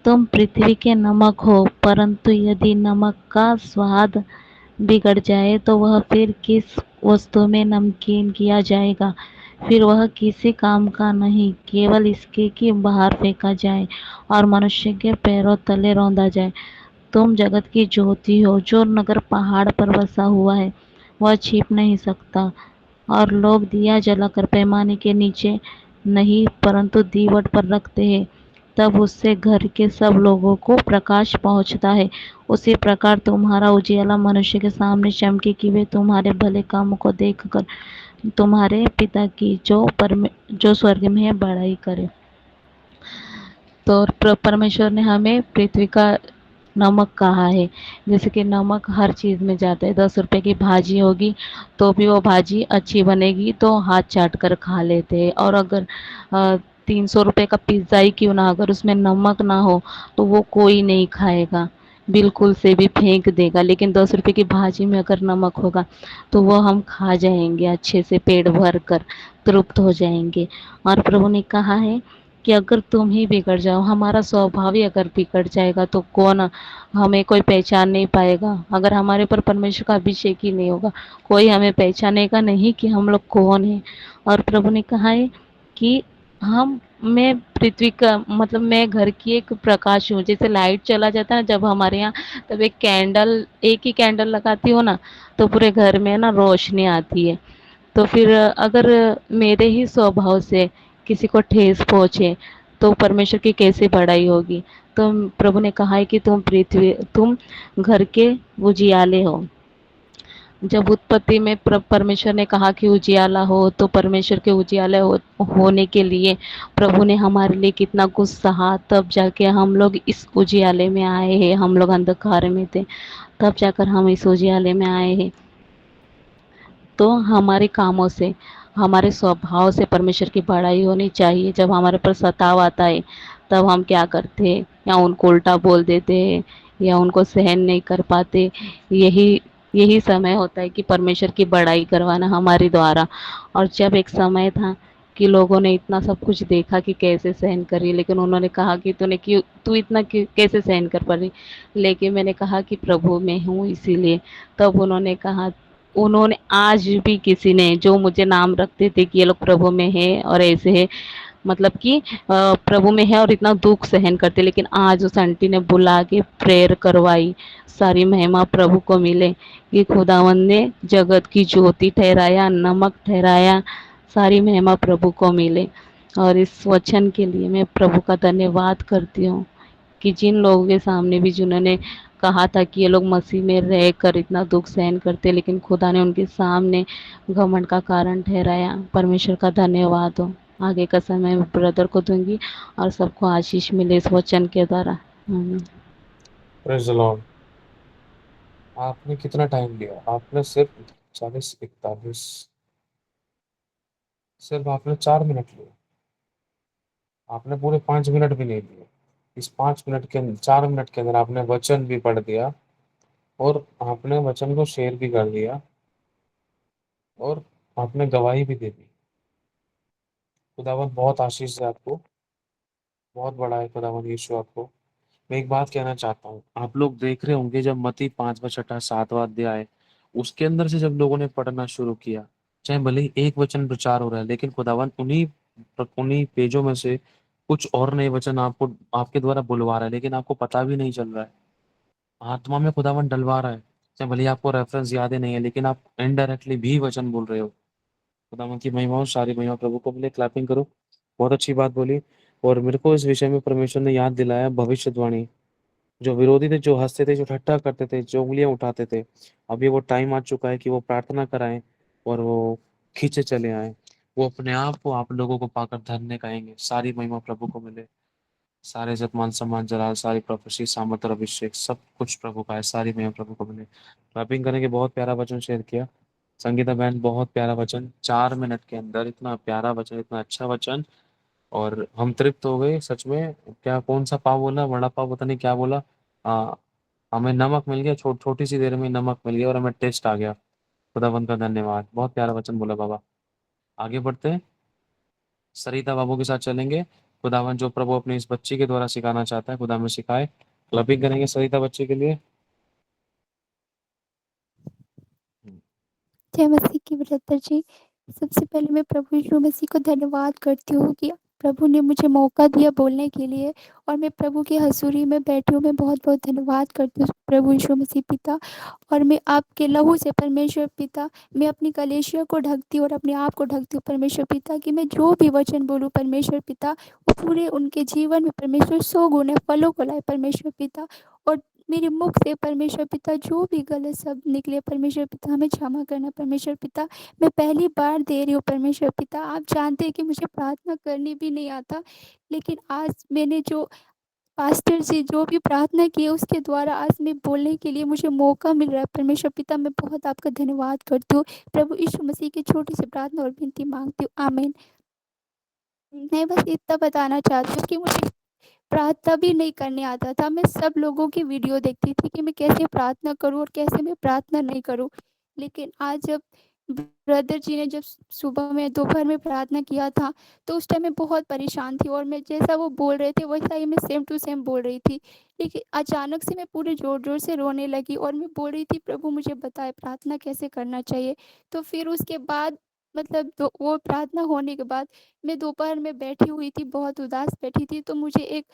तुम पृथ्वी के नमक हो, परंतु यदि नमक का स्वाद बिगड़ जाए तो वह फिर किस वस्तु में नमकीन किया जाएगा? फिर वह किसी काम का नहीं, केवल इसके कि बाहर फेंका जाए और मनुष्य के पैरों तले रौंदा जाए। तुम जगत की ज्योति हो। जो नगर पहाड़ पर बसा हुआ है वह छिप नहीं सकता, और लोग दिया जलाकर पैमाने के नीचे नहीं परंतु दीवट पर रखते हैं, तब उससे घर के सब लोगों को प्रकाश पहुंचता है। उसी प्रकार तुम्हारा उजियाला मनुष्य के सामने चमके कि वे तुम्हारे भले कामों को देखकर तुम्हारे पिता की जो स्वर्ग में है बड़ाई करे। तो परमेश्वर ने हमें पृथ्वी का नमक कहा है। जैसे कि नमक हर चीज़ में जाता है। 10 रुपए की भाजी होगी तो भी वो भाजी अच्छी बनेगी तो हाथ चाट कर खा लेते हैं, और अगर 300 रुपए का पिज्ज़ा ही क्यों ना, अगर उसमें नमक ना हो तो वो कोई नहीं खाएगा, बिल्कुल से भी फेंक देगा। लेकिन 10 रुपए की भाजी में अगर नमक होगा तो वो हम खा जाएंगे, अच्छे से पेट भर कर तृप्त हो जाएंगे। और प्रभु ने कहा है कि अगर तुम ही बिगड़ जाओ, हमारा स्वभाव ही अगर बिगड़ जाएगा तो कौन हमें, कोई पहचान नहीं पाएगा। अगर हमारे ऊपर परमेश्वर का अभिषेक ही नहीं होगा, कोई हमें पहचानेगा नहीं कि हम लोग कौन हैं। और प्रभु ने कहा है कि मैं पृथ्वी का मतलब मैं घर की एक प्रकाश हूँ। जैसे लाइट चला जाता है जब हमारे यहाँ, तब एक ही कैंडल लगाती हो ना तो पूरे घर में ना रोशनी आती है। तो फिर अगर मेरे ही स्वभाव से किसी को ठेस पहुँचे तो परमेश्वर की कैसे बड़ाई होगी। तो प्रभु ने कहा है कि तुम घर के उजियाले हो। जब उत्पत्ति में परमेश्वर ने कहा कि उजियाला हो, तो परमेश्वर के होने के लिए प्रभु ने हमारे लिए कितना कुछ सहा, तब जाके हम लोग इस उजियाले में आए हैं। हम लोग अंधकार में थे, तब जाकर हम इस उजियाले में आए हैं। तो हमारे कामों से, हमारे स्वभाव से परमेश्वर की बड़ाई होनी चाहिए। जब हमारे पर सताव आता है तब हम क्या करते हैं, या उनको उल्टा बोल देते हैं या उनको सहन नहीं कर पाते। यही यही समय होता है कि परमेश्वर की बड़ाई करवाना हमारे द्वारा। और जब एक समय था कि लोगों ने इतना सब कुछ देखा कि कैसे सहन कर रही है, लेकिन उन्होंने कहा कि तू इतना कैसे सहन कर पा रही। लेकिन मैंने कहा कि प्रभु में हूँ इसीलिए। तब उन्होंने आज भी किसी ने जो मुझे नाम रखते थे कि ये लोग प्रभु में है और ऐसे है, मतलब कि प्रभु में है और इतना दुख सहन करते, लेकिन आज उस आंटी ने बुला के प्रेयर करवाई। सारी महिमा प्रभु को मिले कि खुदावंद ने जगत की ज्योति ठहराया, नमक ठहराया। सारी महिमा प्रभु को मिले। और इस वचन के लिए मैं प्रभु का धन्यवाद करती हूँ कि जिन लोगों के सामने भी जिन्होंने कहा था कि ये लोग मसीह में रहकर इतना दुख सहन करते, लेकिन खुदा ने उनके सामने घमंड का कारण ठहराया। परमेश्वर का धन्यवाद हो। आगे का समय मैं ब्रदर को दूंगी और सबको आशीष मिले इस वचन के द्वारा। आमीन। Praise the Lord. आपने कितना टाइम लिया? आपने सिर्फ 40-41, सिर्फ आपने 4 मिनट लिए। आपने पूरे 5 मिनट भी नहीं लिए। इस 5 मिनट के अंदर, 4 मिनट के अंदर आपने वचन भी पढ़ दिया और आपने वचन को शेयर भी कर दिया और आपने गवाही भी दे दी। खुदावंद बहुत आशीष है आपको, बहुत बड़ा है खुदावंद यीशु आपको। मैं एक बात कहना चाहता हूँ, आप लोग देख रहे होंगे जब मत्ती 5वां-6वां 7वां अध्याय, उसके अंदर से जब लोगों ने पढ़ना शुरू किया, चाहे भले ही एक वचन प्रचार हो रहा है, लेकिन खुदावंद उन्हीं उन्हीं पेजों में से कुछ और नए वचन आपको आपके द्वारा बुलवा रहा है, लेकिन आपको पता भी नहीं चल रहा है। आत्मा में खुदावंद डलवा रहा है। चाहे भले ही आपको रेफरेंस याद ही नहीं है, लेकिन आप इनडायरेक्टली भी वचन बोल रहे हो। खुदावंद की महिमा हो, सारी महिमा प्रभु को मिले। क्लैपिंग करो। बहुत अच्छी बात बोली। और मेरे को इस विषय में परमेश्वर ने याद दिलाया भविष्यवाणी। जो विरोधी थे, जो हंसते थे, जो ठट्टा करते थे, जो उंगलियां उठाते थे, अभी वो टाइम आ चुका है कि वो प्रार्थना कराएं और वो खींचे चले आए। वो अपने आप को आप लोगों को पाकर धन्य कहेंगे। सारी महिमा प्रभु को मिले। सारे इज्जत मान सम्मान जलाल, सारी प्रोफेसी सामर्थ और अभिषेक सब कुछ प्रभु का है। सारी महिमा प्रभु को मिले। क्लैपिंग करेंगे। बहुत प्यारा वचन शेयर किया। संगीता बहन, बहुत प्यारा वचन, 4 मिनट के अंदर इतना प्यारा वचन, इतना अच्छा वचन, और हम तृप्त हो गए सच में। क्या कौन सा पाव बोला, वड़ा पाव, पता नहीं क्या बोला। आ, हमें नमक मिल गया, छोटी सी देर में नमक मिल गया और हमें टेस्ट आ गया। खुदावंत का धन्यवाद, बहुत प्यारा वचन बोला बाबा। आगे बढ़ते हैं, सरिता बाबू के साथ चलेंगे। खुदावन जो प्रभु अपने इस बच्ची के द्वारा सिखाना चाहता है, खुदा में सिखाए। क्लबिंग करेंगे सरिता बच्चे के लिए। जय मसीह की ब्रदर जी। सबसे पहले मैं प्रभु यीशु मसीह को धन्यवाद करती हूँ कि प्रभु ने मुझे मौका दिया बोलने के लिए, और मैं प्रभु की हजूरी में बैठी हूँ। मैं बहुत बहुत धन्यवाद करती हूँ प्रभु यीशु मसीह पिता। और मैं आपके लहू से परमेश्वर पिता, मैं अपनी कलीसिया को ढकती हूँ और अपने आप को ढकती हूँ परमेश्वर पिता, कि मैं जो भी वचन बोलूँ परमेश्वर पिता, वो पूरे उनके जीवन में परमेश्वर 100 गुने फलों को लाए परमेश्वर पिता। और मेरे मुख से परमेश्वर पिता जो भी गलत शब्द निकले परमेश्वर पिता, हमें क्षमा करना परमेश्वर पिता। मैं पहली बार दे रही हूँ परमेश्वर पिता। आप जानते हैं कि मुझे प्रार्थना करनी भी नहीं आता, लेकिन आज मैंने जो पास्टर जी जो भी प्रार्थना की है उसके द्वारा आज मैं बोलने के लिए मुझे मौका मिल रहा है परमेश्वर पिता। मैं बहुत आपका धन्यवाद करती हूँ। प्रभु यीशु मसीह की छोटी सी प्रार्थना और विनती मांगती हूँ, आमीन। मैं बस इतना बताना चाहती हूँ कि मुझे प्रार्थना भी नहीं करने आता था। मैं सब लोगों की वीडियो देखती थी कि मैं कैसे प्रार्थना करूं और कैसे मैं प्रार्थना नहीं करूं। लेकिन आज जब ब्रदर जी ने जब सुबह में दोपहर में प्रार्थना किया था, तो उस टाइम मैं बहुत परेशान थी, और मैं जैसा वो बोल रहे थे वैसा ही मैं सेम टू सेम बोल रही थी। लेकिन अचानक से मैं पूरे ज़ोर ज़ोर से रोने लगी और मैं बोल रही थी, प्रभु मुझे बताए प्रार्थना कैसे करना चाहिए। तो फिर उसके बाद मतलब वो प्रार्थना होने के बाद मैं दोपहर में बैठी हुई थी, बहुत उदास बैठी थी, तो मुझे एक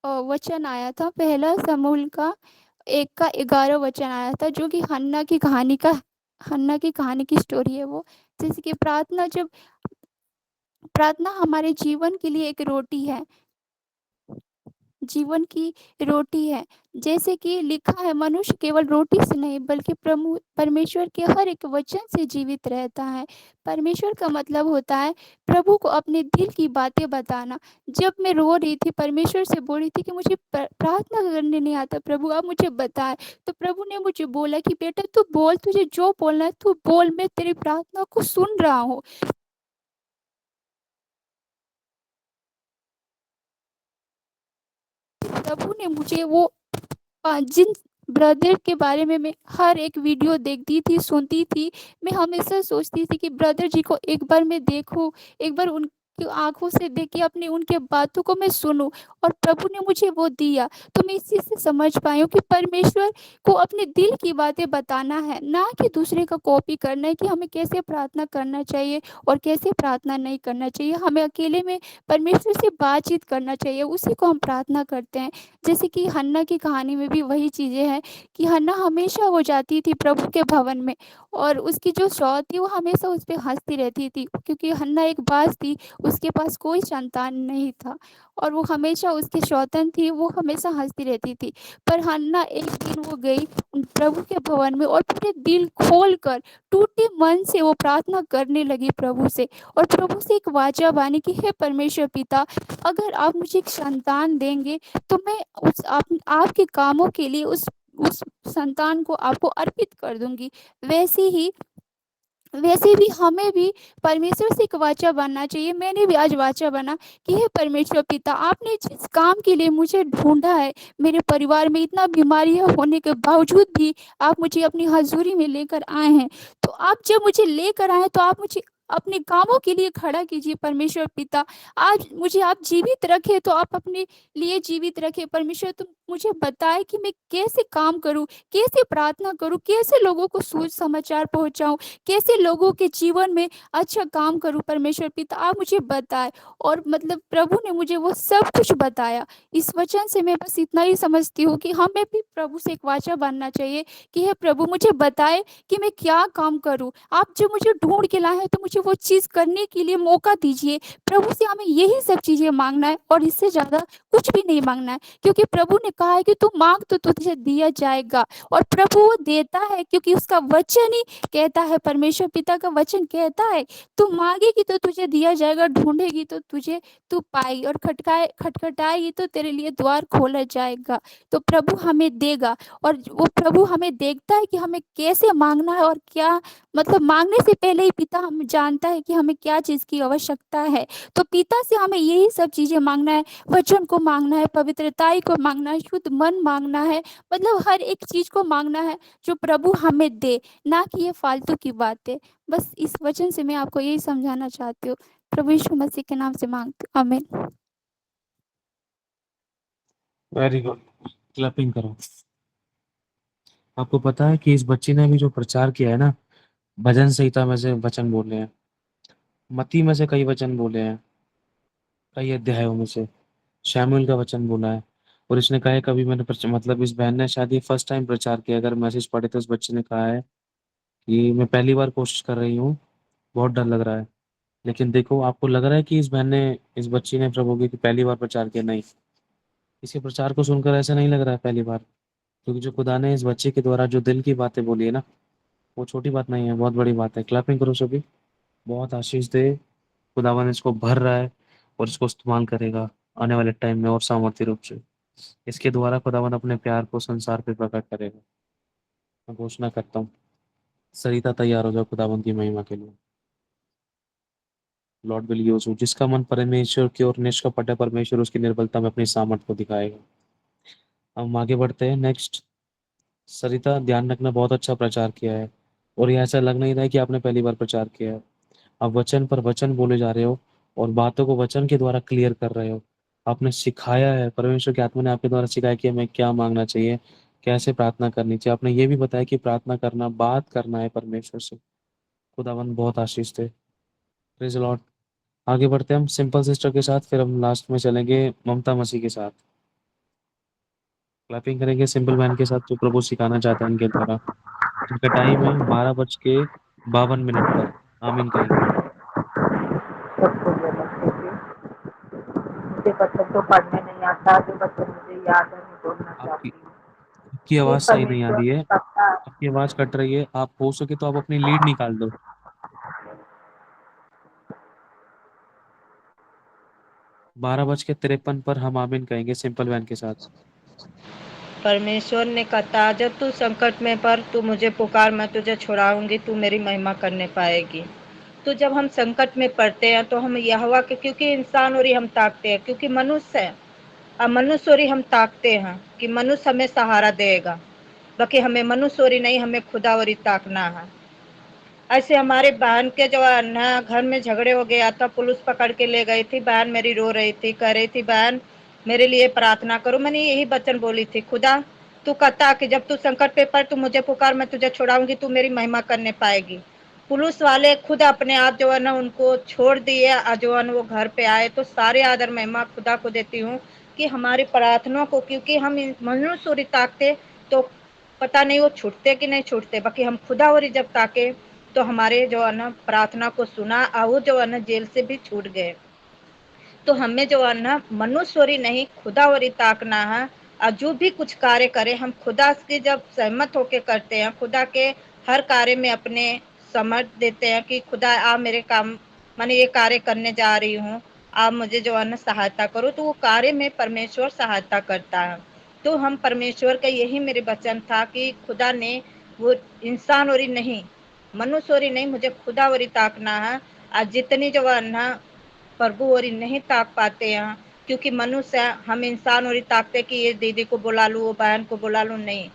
वचन आया था, पहला शमूएल का 1 का 11 वचन आया था, जो कि हन्ना की कहानी की स्टोरी है वो। जैसे कि प्रार्थना हमारे जीवन के लिए एक रोटी है, जीवन की रोटी है। जैसे कि लिखा है, मनुष्य केवल रोटी से नहीं बल्कि परमेश्वर के हर एक वचन से जीवित रहता है। परमेश्वर का मतलब होता है प्रभु को अपने दिल की बातें बताना। जब मैं रो रही थी, परमेश्वर से बोल रही थी कि मुझे प्रार्थना करने नहीं आता, प्रभु आप मुझे बताए। तो प्रभु ने मुझे बोला कि बेटा तू बोल, तुझे जो बोलना है तू बोल, मैं तेरी प्रार्थना को सुन रहा हूँ। प्रभु ने मुझे वो जिन ब्रदर के बारे में मैं हर एक वीडियो देखती थी, सुनती थी, मैं हमेशा सोचती थी कि ब्रदर जी को एक बार मैं देखूं, एक बार उनकी आंखों से देख के अपनी उनके बातों को मैं सुनूं। और प्रभु ने मुझे वो दिया। तो मैं इस चीज़ से समझ पाई हूँ कि परमेश्वर को अपने दिल की बातें बताना है, ना कि दूसरे का कॉपी करना है कि हमें कैसे प्रार्थना करना चाहिए और कैसे प्रार्थना नहीं करना चाहिए। हमें अकेले में परमेश्वर से बातचीत करना चाहिए, उसी को हम प्रार्थना करते हैं। जैसे कि हन्ना की कहानी में भी वही चीज़ें हैं कि हन्ना हमेशा वो जाती थी प्रभु के भवन में, और उसकी जो सौ थी वो हमेशा उस पे हंसती रहती थी, क्योंकि हन्ना एक बाज थी, उसके पास कोई संतान नहीं था, और वो हमेशा उसकी सौतन थी, वो हमेशा हंसती रहती थी। पर हन्ना एक दिन वो गई प्रभु के भवन में और पूरे दिल खोल कर टूटे मन से वो प्रार्थना करने लगी प्रभु से, और प्रभु से एक वाचा बानी कि हे परमेश्वर पिता, अगर आप मुझे एक संतान देंगे तो मैं आपके कामों के लिए उस संतान को आपको अर्पित कर दूंगी। वैसे भी हमें भी परमेश्वर से एक वाचा बनना चाहिए। मैंने भी आज वाचा बना कि हे परमेश्वर पिता, आपने जिस काम के लिए मुझे ढूंढा है, मेरे परिवार में इतना बीमारियां होने के बावजूद भी आप मुझे अपनी हजूरी में लेकर आए हैं। तो आप जब मुझे लेकर आए तो आप मुझे अपने कामों के लिए खड़ा कीजिए परमेश्वर पिता। आज मुझे आप जीवित रखे तो आप अपने लिए जीवित रखे परमेश्वर। तुम मुझे बताए कि मैं कैसे काम करूं, कैसे प्रार्थना करूं, कैसे लोगों को सुसमाचार पहुंचाऊं, कैसे लोगों के जीवन में अच्छा काम करूं परमेश्वर पिता, आप मुझे बताए। और मतलब प्रभु ने मुझे वो सब कुछ बताया। इस वचन से मैं बस इतना ही समझती हूँ कि हमें भी प्रभु से एक वाचा बनना चाहिए कि हे प्रभु मुझे बताए कि मैं क्या काम करूं। आप जो मुझे ढूंढ के लाए हैं तो मुझे मुझे वो चीज़ करने के लिए मौका दीजिए। प्रभु से हमें यही सब चीज़ें माँगना है और इससे ज़्यादा कुछ भी नहीं माँगना है, क्योंकि प्रभु ने कहा है कि तू माँग तो तुझे दिया जाएगा, और प्रभु वो देता है क्योंकि उसका वचन ही कहता है, परमेश्वर पिता का वचन कहता है, तू माँगेगी तो तुझे दिया जाएगा, ढूँढेगी तो तू पाएगी, और खटखटाएगी तो तेरे लिए द्वार खोला जाएगा। तो प्रभु हमें देगा, और वो प्रभु हमें देखता है कि हमें कैसे माँगना है, और क्या मतलब माँगने से पहले ही पिता हम जानता है कि हमें क्या चीज़ की आवश्यकता है। तो पिता से हमें यही सब चीज़ें माँगना है, वचन को माँगना है, पवित्रताई को माँगना है, शुद्ध मन माँगना है, मतलब हर एक चीज़ को माँगना है जो प्रभु हमें दे, ना कि ये फालतू की बातें। बस इस वचन से मैं आपको यही समझाना चाहती हूँ। प्रभु यीशु मसीह के नाम से माँगती हूँ, आमीन। वेरी गुड, क्लैपिंग करो। आपको पता है कि इस बच्ची ने भी जो प्रचार किया है ना, भजन संहिता में से वचन बोले हैं, मत्ती में से कई वचन बोले हैं, कई अध्यायों में से शैमुएल का वचन बोला है, और इसने कहा है कभी मैंने मतलब इस बहन ने शायद ये फर्स्ट टाइम प्रचार किया। अगर मैसेज पढ़े तो उस बच्चे ने कहा है कि मैं पहली बार कोशिश कर रही हूँ, बहुत डर लग रहा है। लेकिन देखो, आपको लग रहा है कि इस बच्ची ने प्रभु की पहली बार प्रचार किया? नहीं, इसके प्रचार को सुनकर ऐसा नहीं लग रहा है पहली बार, क्योंकि जो खुदा ने इस बच्चे के द्वारा जो दिल की बातें बोली है ना, वो छोटी बात नहीं है, बहुत बड़ी बात है। क्लैपिंग करो सभी, बहुत आशीष दे। खुदावन इसको भर रहा है और इसको इस्तेमाल करेगा आने वाले टाइम में और सामर्थ्य रूप से। इसके द्वारा खुदावन अपने प्यार को संसार पे प्रकट करेगा। मैं घोषणा करता हूँ, सरिता तैयार हो जाओ खुदावन की महिमा के लिए। Lord will use you. जिसका मन परमेश्वर की ओर निष्कपट है, परमेश्वर उसकी निर्बलता में अपनी सामर्थ को दिखाएगा। हम आगे बढ़ते हैं। नेक्स्ट, सरिता, ध्यान रखना, बहुत अच्छा प्रचार किया है, और ये ऐसा लग नहीं रहा है कि आपने पहली बार प्रचार किया है। आप वचन पर वचन बोले जा रहे हो और बातों को वचन के द्वारा क्लियर कर रहे हो। आपने सिखाया है, परमेश्वर की आत्मा ने आपके द्वारा सिखाया कि हमें क्या मांगना चाहिए, कैसे प्रार्थना करनी चाहिए। आपने ये भी बताया कि प्रार्थना करना, बात करना है परमेश्वर से। खुदावन बहुत आशीष दे। Praise Lord. आगे बढ़ते हैं हम सिंपल सिस्टर के साथ, फिर हम लास्ट में चलेंगे ममता मसीह के साथ। क्लैपिंग करेंगे सिंपल मैन के साथ, जो प्रभु सिखाना चाहते हैं इनके द्वारा। इनका टाइम है 12:52 पर। आमीन कहेंगे। सबको जन्म देंगे। मुझे बच्चन तो पढ़ने नहीं आता, जो बच्चन मुझे याद है मैं बोलना आपकी चाहती हूँ। आपकी हे आवाज सही नहीं आ परमेश्वर रही है, सत्ता, आपकी आवाज कट रही है। आप हो सके तो आप अपनी लीड निकाल दो। 12:53 पर हम आमीन कहेंगे सिंपल मैन के साथ। परमेश्वर ने कहा जब तू संकट में पर तू मुझे पुकार, मैं तुझे छुड़ाऊंगी, तू मेरी महिमा करने पाएगी। तो जब हम संकट में पड़ते हैं तो हम यहोवा के, क्योंकि इंसान और ही हम ताकते हैं, क्योंकि मनुष्य है और मनुष्य और ही हम ताकते हैं कि मनुष्य हमें सहारा देगा, बाकी हमें मनुष्य और ही नहीं, हमें खुदा और ही ताकना है। ऐसे हमारे बहन के जो है ना घर में झगड़े हो गया था, पुलिस पकड़ के ले गई थी, बहन मेरी रो रही थी, कह रही थी बहन मेरे लिए प्रार्थना करो। मैंने यही वचन बोली थी, खुदा तू कहता कि जब तू संकट पे पड़ तू मुझे पुकार, मैं तुझे छुड़ाऊंगी, तू मेरी महिमा करने पाएगी। पुलिस वाले खुद अपने आप जो है ना उनको छोड़ दिए, जो है ना वो घर पे आए। तो सारे आदर महिमा खुदा को देती हूँ कि हमारी प्रार्थना को, क्योंकि हम मनुष्य और ताकते तो पता नहीं वो छूटते कि नहीं छूटते, बाकी हम खुदा और जब ताके तो हमारे जो है ना प्रार्थना को सुना, और वो जो है ना जेल से भी छूट गए। तो हमें जो है ना मनुष्य नहीं खुदा और ताकना है, और जो भी कुछ कार्य करे हम खुदा के जब सहमत होके करते हैं, खुदा के हर कार्य में अपने समर्थ देते हैं कि खुदा आप मेरे काम, मैंने ये कार्य करने जा रही हूँ, आप मुझे जो है ना सहायता करो, तो वो कार्य में परमेश्वर सहायता करता है। तो हम परमेश्वर का यही मेरे वचन था कि खुदा ने वो इंसान और नहीं, मनुष्य और नहीं, मुझे खुदा और ताकना है। और जितनी जो है ना प्रभु और नहीं ताक पाते हैं, क्योंकि मनुष्य है, हम इंसान और ताकते कि ये दीदी को बुला लूँ, वो बहन को बुला लूँ, नहीं।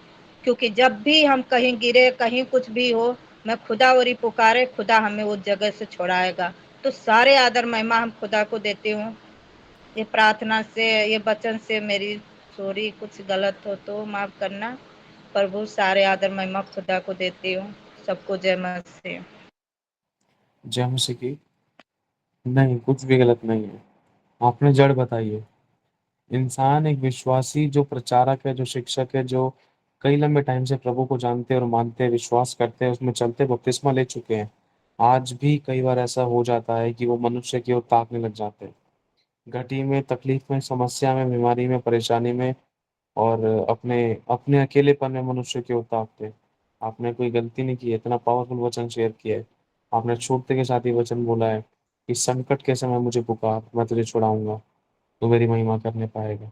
क्योंकि जब भी हम कहीं गिरे, कहीं कुछ भी हो, मैं खुदा और पुकारे, खुदा हमें उस जगह से छुड़ाएगा। तो सारे आदर महिमा हम खुदा को देती हूँ। ये प्रार्थना से, ये वचन से मेरी सॉरी कुछ गलत हो तो माफ करना। प्रभु सारे आदर महिमा खुदा को देती हूँ। सबको जय मसीह। जय मसीह की। नहीं, कुछ भी गलत नहीं है, आपने जड़ बताई है। इंसान एक विश्वासी जो प्रचारक है, जो शिक्षक है, जो कई लंबे टाइम से प्रभु को जानते हैं और मानते हैं, विश्वास करते हैं, उसमें चलते, बपतिस्मा ले चुके हैं, आज भी कई बार ऐसा हो जाता है कि वो मनुष्य की ओर ताकने लग जाते हैं। घटी में, तकलीफ में, समस्या में, बीमारी में, परेशानी में और अपने अपने अकेलेपन में मनुष्य की ओर ताकते हैं। आपने कोई गलती नहीं की है, इतना पावरफुल वचन शेयर किया है। आपने छूटते के साथ ही वचन बोला है कि संकट के समय मुझे पुकार, मैं तुझे छुड़ाऊँगा, तू मेरी महिमा करने पाएगा।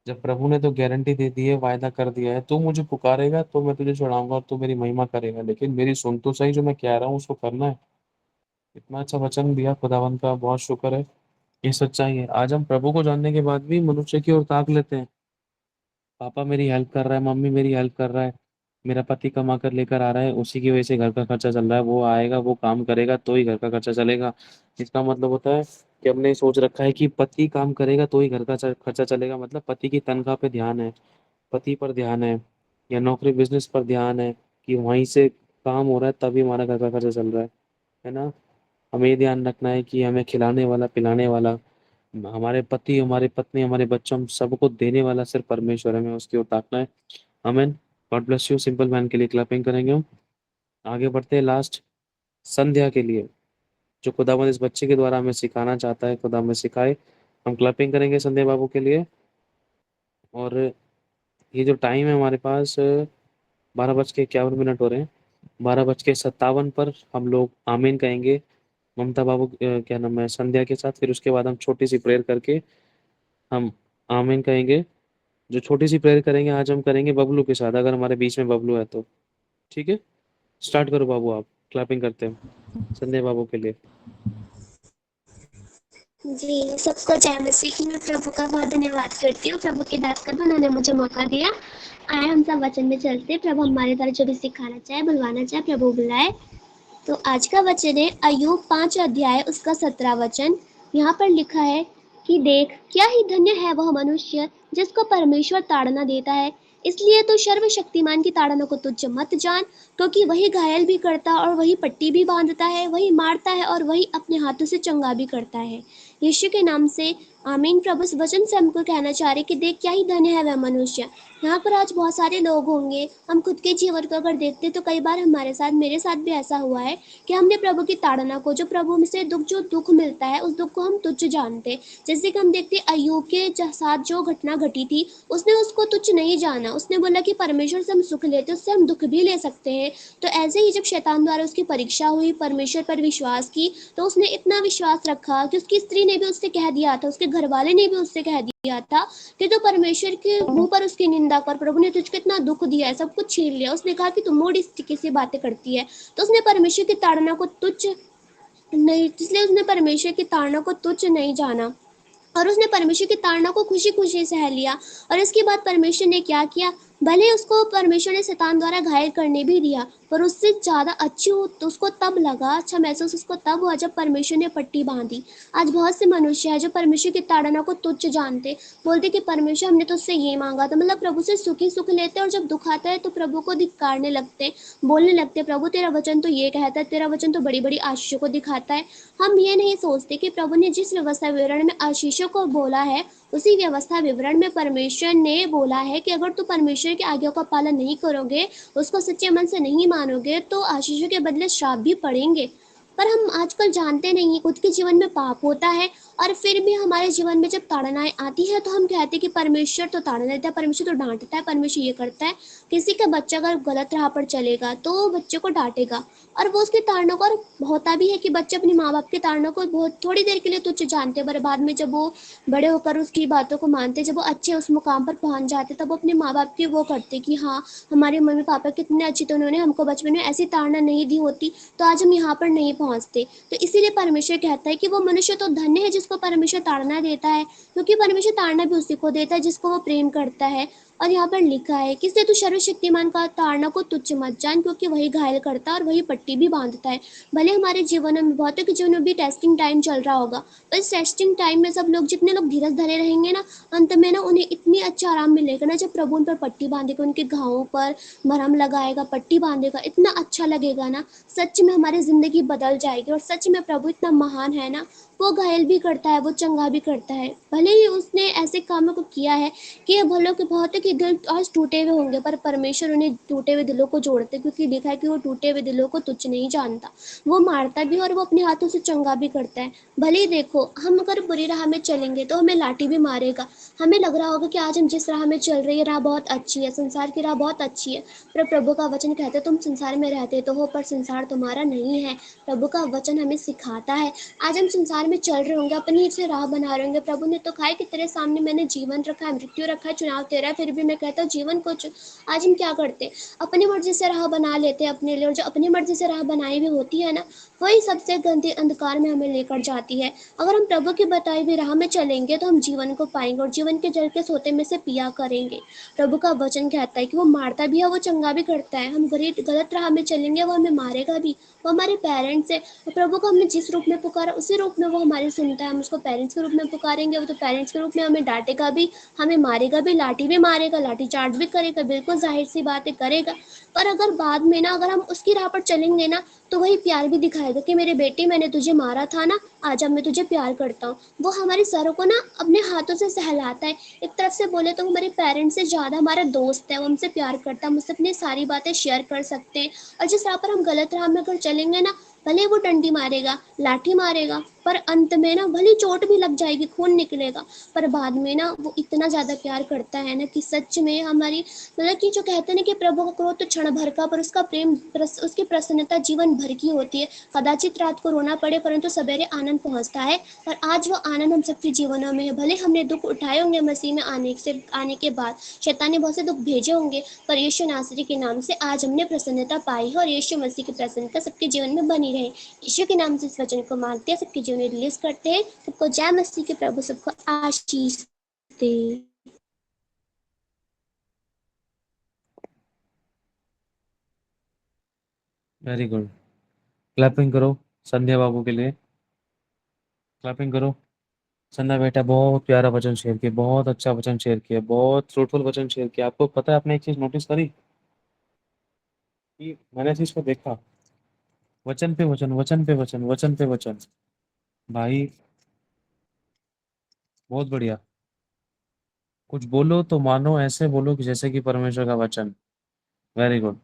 जब प्रभु ने तो गारंटी दे दी है, वायदा कर दिया है, तू मुझे पुकारेगा तो मैं तुझे छुड़ाऊँगा और तू मेरी महिमा करेगा। लेकिन मेरी सुन तो सही, जो मैं कह रहा हूँ उसको करना है। इतना अच्छा वचन दिया, खुदावन का बहुत शुक्र है। ये सच्चाई है। आज हम प्रभु को जानने के बाद भी मनुष्य की ओर ताक लेते हैं। पापा मेरी हेल्प कर रहा है, मम्मी मेरी हेल्प कर रहा है, मेरा पति कमा कर लेकर आ रहा है, उसी की वजह से घर का खर्चा चल रहा है, वो आएगा, वो काम करेगा तो ही घर का खर्चा चलेगा। इसका मतलब होता है कि हमने सोच रखा है कि पति काम करेगा तो ही घर का खर्चा चलेगा, मतलब पति की तनख्वाह पे ध्यान है, पति पर ध्यान है, या नौकरी बिजनेस पर ध्यान है कि वहीं से काम हो रहा है तभी हमारा घर का खर्चा चल रहा है ना। हमें ये ध्यान रखना है कि हमें खिलाने वाला, पिलाने वाला, हमारे पति, हमारे पत्नी, हमारे बच्चों, हम सबको देने वाला सिर्फ परमेश्वर है। हमें उसकी ओर ताकना है। आमीन। God bless you. Simple man के लिए क्लैपिंग करेंगे हम। आगे बढ़ते हैं लास्ट संध्या के लिए, जो खुदावंद इस बच्चे के द्वारा हमें सिखाना चाहता है, खुदा हमें सिखाए। हम क्लैपिंग करेंगे संध्या बाबू के लिए। और ये जो टाइम है हमारे पास 12:51 हो रहे हैं। 12:57 पर हम लोग आमीन कहेंगे ममता बाबू क्या नाम है, संध्या के साथ। फिर उसके बाद हम छोटी सी प्रेयर करके हम आमीन कहेंगे। जो छोटी सी प्रेयर करेंगे आज हम करेंगे बबलू के साथ, अगर हमारे बीच में बबलू है तो। ठीक है, स्टार्ट करो बाबू, आप क्लैपिंग करते हैं संध्या बाबू के लिए। जी, सबको जय मसीह। मैं प्रभु का बहुत धन्यवाद करती हूँ, प्रभु की दास करना उन्होंने मुझे मौका दिया। आए हम सब वचन में चलते हैं। प्रभु हमारे द्वारा जो भी सिखाना चाहे, बुलवाना चाहे, प्रभु बुलाए। तो आज का वचन है अय्यूब 5 अध्याय उसका 17 वचन। यहाँ पर लिखा है कि देख, क्या ही धन्य है वह मनुष्य जिसको परमेश्वर ताड़ना देता है। इसलिए तो सर्वशक्तिमान की ताड़ना को तुच्छ मत जान, क्योंकि वही घायल भी करता और वही पट्टी भी बांधता है, वही मारता है और वही अपने हाथों से चंगा भी करता है। यीशु के नाम से आमीन। प्रभु इस वचन से हमको कहना चाह रहे कि देख, क्या ही धन्य है वह मनुष्य। यहाँ पर आज बहुत सारे लोग होंगे, हम खुद के जीवन को अगर देखते तो कई बार हमारे साथ, मेरे साथ भी ऐसा हुआ है कि हमने प्रभु की ताड़ना को, जो प्रभु से जो दुख मिलता है, उस दुख को हम तुच्छ जानते। जैसे कि हम देखते अय्यूब के साथ जो घटना घटी थी, उसने उसको तुच्छ नहीं जाना। उसने बोला कि परमेश्वर से हम सुख लेते, उससे हम दुख भी ले सकते हैं। तो ऐसे ही जब शैतान द्वारा उसकी परीक्षा हुई, परमेश्वर पर विश्वास की, तो उसने इतना विश्वास रखा कि उसकी स्त्री ने भी उससे कह दिया था, उसके घर वाले ने भी उससे कह दिया था कि तो परमेश्वर के मुंह पर उसकी निंदा कर, प्रभु ने तुझको इतना दुख दिया है, सब कुछ छीन लिया। उसने कहा कि तू मूड इस तरीके से बातें करती है। तो उसने परमेश्वर की ताड़ना को तुच्छ नहीं, इसलिए उसने परमेश्वर की ताड़ना को तुच्छ नहीं जाना और उसने परमेश्वर की ताड़ना को खुशी खुशी सह लिया। और इसके बाद परमेश्वर ने क्या किया, भले उसको परमेश्वर ने शैतान द्वारा घायल करने भी दिया, पर उससे ज़्यादा अच्छी हो तो उसको तब लगा, अच्छा महसूस उसको तब हुआ जब परमेश्वर ने पट्टी बांधी। आज बहुत से मनुष्य हैं जो परमेश्वर की ताड़ना को तुच्छ जानते, बोलते कि परमेश्वर हमने तो उससे ये मांगा था, मतलब प्रभु से सुख ही सुख लेते, और जब दुख आता है तो प्रभु को धिक्कारने लगते, बोलने लगते प्रभु तेरा वचन तो ये कहता है, तेरा वचन तो बड़ी बड़ी आशीषों को दिखाता है। हम ये नहीं सोचते कि प्रभु ने जिस व्यवस्था विवरण में आशीषों को बोला है, उसी व्यवस्था विवरण में परमेश्वर ने बोला है कि अगर तू परमेश्वर की आज्ञा का पालन नहीं करोगे, उसको सच्चे मन से नहीं मानोगे, तो आशीषों के बदले श्राप भी पड़ेंगे। पर हम आजकल जानते नहीं, खुद के जीवन में पाप होता है और फिर भी हमारे जीवन में जब ताड़नाएं आती है तो हम कहते हैं कि परमेश्वर तो ताड़ना देता है, परमेश्वर तो डांटता है, परमेश्वर ये करता है। किसी का बच्चा अगर गलत राह पर चलेगा तो वो बच्चे को डांटेगा और वो उसकी ताड़ना को, और होता भी है कि बच्चे अपनी माँ बाप की ताड़ना को बहुत थोड़ी देर के लिए तुच्छ जानते हैं, पर बाद में जब वो बड़े होकर उसकी बातों को मानते, जब वो अच्छे उस मुकाम पर पहुंच जाते, तब वो अपने माँ बाप की वो करते कि हाँ हमारे मम्मी पापा कितने अच्छे, तो उन्होंने हमको बचपन में ऐसी ताड़ना नहीं दी होती तो आज हम यहाँ पर नहीं पहुँचते। तो इसीलिए परमेश्वर कहता है कि वो मनुष्य तो धन्य है जिसको परमेश्वर ताड़ना देता है, क्योंकि परमेश्वर ताड़ना भी उसी को देता है जिसको वो प्रेम करता है। और यहाँ पर लिखा है कि इसलिए तू सर्वशक्तिमान का ताड़ना को तुच्छ मत जान, क्योंकि वही घायल करता है और वही पट्टी भी बांधता है। भले हमारे जीवन में, बहुतों के जीवन में भी टेस्टिंग टाइम चल रहा होगा, पर इस टेस्टिंग टाइम में सब लोग, जितने लोग धीरज धरे रहेंगे ना, अंत में ना उन्हें इतनी अच्छा आराम मिलेगा ना, जब प्रभु उन पर पट्टी बांधेगा, उनके घावों पर मरहम लगाएगा, पट्टी बांधेगा, इतना अच्छा लगेगा ना, सच में हमारी जिंदगी बदल जाएगी। और सच में प्रभु इतना महान है ना, वो घायल भी करता है, वो चंगा भी करता है। भले ही उसने ऐसे कामों को किया है कि भलों के, बहुतों क्योंकि दिल आज टूटे हुए होंगे पर परमेश्वर उन्हें टूटे हुए दिलों को जोड़ते, क्योंकि लिखा है कि वो टूटे हुए दिलों को तुच्छ नहीं जानता। वो मारता भी और वो अपने हाथों से चंगा भी करता है। भले ही देखो हम अगर बुरी राह में चलेंगे तो हमें लाठी भी मारेगा। हमें लग रहा होगा कि आज हम जिस राह में चल रहे हैं राह बहुत अच्छी है, संसार की राह बहुत अच्छी है, पर प्रभु का वचन कहते तुम संसार में रहते तो हो पर संसार तुम्हारा नहीं है। प्रभु का वचन हमें सिखाता है। आज हम संसार में चल रहे होंगे, अपनी से राह बना रहे होंगे। प्रभु ने तो कहा है कि तेरे सामने मैंने जीवन रखा है, मृत्यु रखा है, चुनाव तेरा है, फिर भी मैं कहता हूँ जीवन को चुन। आज हम क्या करते हैं, अपनी मर्जी से राह बना लेते हैं अपने लिए, और जो अपनी मर्जी से राह बनाई हुई होती है ना, वही सबसे गंदे अंधकार में हमें लेकर जाती है। अगर हम प्रभु की बताई हुई राह में चलेंगे तो हम जीवन को पाएंगे और जीवन के जल के सोते में से पिया करेंगे। प्रभु का वचन कहता है कि वो मारता भी है, वो चंगा भी करता है। हम गलत राह में चलेंगे वो हमें मारेगा भी। वो हमारे पेरेंट्स है, तो प्रभु को हमने जिस रूप में पुकारा उसी रूप में वो हमारी सुनता है। हम उसको पेरेंट्स के रूप में पुकारेंगे, वो तो पेरेंट्स के रूप में हमें डांटेगा भी, हमें मारेगा भी, लाठी भी मारेगा, लाठी चार्ज भी करेगा, बिल्कुल जाहिर सी बात है करेगा। पर अगर बाद में ना अगर हम उसकी राह पर चलेंगे ना, तो वही प्यार भी दिखाएगा कि मेरे बेटे मैंने तुझे मारा था ना, आज अब मैं तुझे प्यार करता हूँ। वो हमारी सरों को ना अपने हाथों से सहलाता है। एक तरफ से बोले तो हमारे पेरेंट्स से ज़्यादा हमारा दोस्त है, वो हमसे प्यार करता है, हम उससे अपनी सारी बातें शेयर कर सकते हैं। और जिस राह पर हम गलत राह में अगर चलेंगे ना, भले वो डंडी मारेगा, लाठी मारेगा, पर अंत में ना भले चोट भी लग जाएगी, खून निकलेगा, पर बाद में ना वो इतना ज़्यादा प्यार करता है ना कि सच में हमारी मतलब कि जो कहते हैं ना कि प्रभु का क्रोध तो क्षण भर का, पर उसका प्रेम उसकी प्रसन्नता जीवन भर की होती है। कदाचित रात को रोना पड़े परंतु सवेरे आनंद पहुंचता है, और आज वो आनंद हम सबके जीवनों में है। भले हमने दुख उठाए होंगे मसीह में आने के बाद, शैतान ने बहुत से दुख भेजे होंगे, पर यीशु नासरी के नाम से आज हमने प्रसन्नता पाई है, और यीशु मसीह की प्रसन्नता सबके जीवन में बनी रहे। यीशु के नाम से इस वचन को मानते हैं, सबके जीवन में रिलीज करते हैं। सबको जय मसीह के, प्रभु सबको आशीष दे। Very good. क्लैपिंग करो संध्या बाबू के लिए, क्लैपिंग करो। संध्या बेटा बहुत प्यारा वचन शेयर किया, बहुत अच्छा वचन शेयर किया, बहुत फ्रूटफुल वचन शेयर किया। आपको पता है आपने एक चीज नोटिस करी कि मैंने इस चीज को देखा, वचन पे वचन, वचन पे वचन, वचन पे वचन। भाई बहुत बढ़िया। कुछ बोलो तो मानो ऐसे बोलो कि जैसे कि परमेश्वर का वचन। Very good.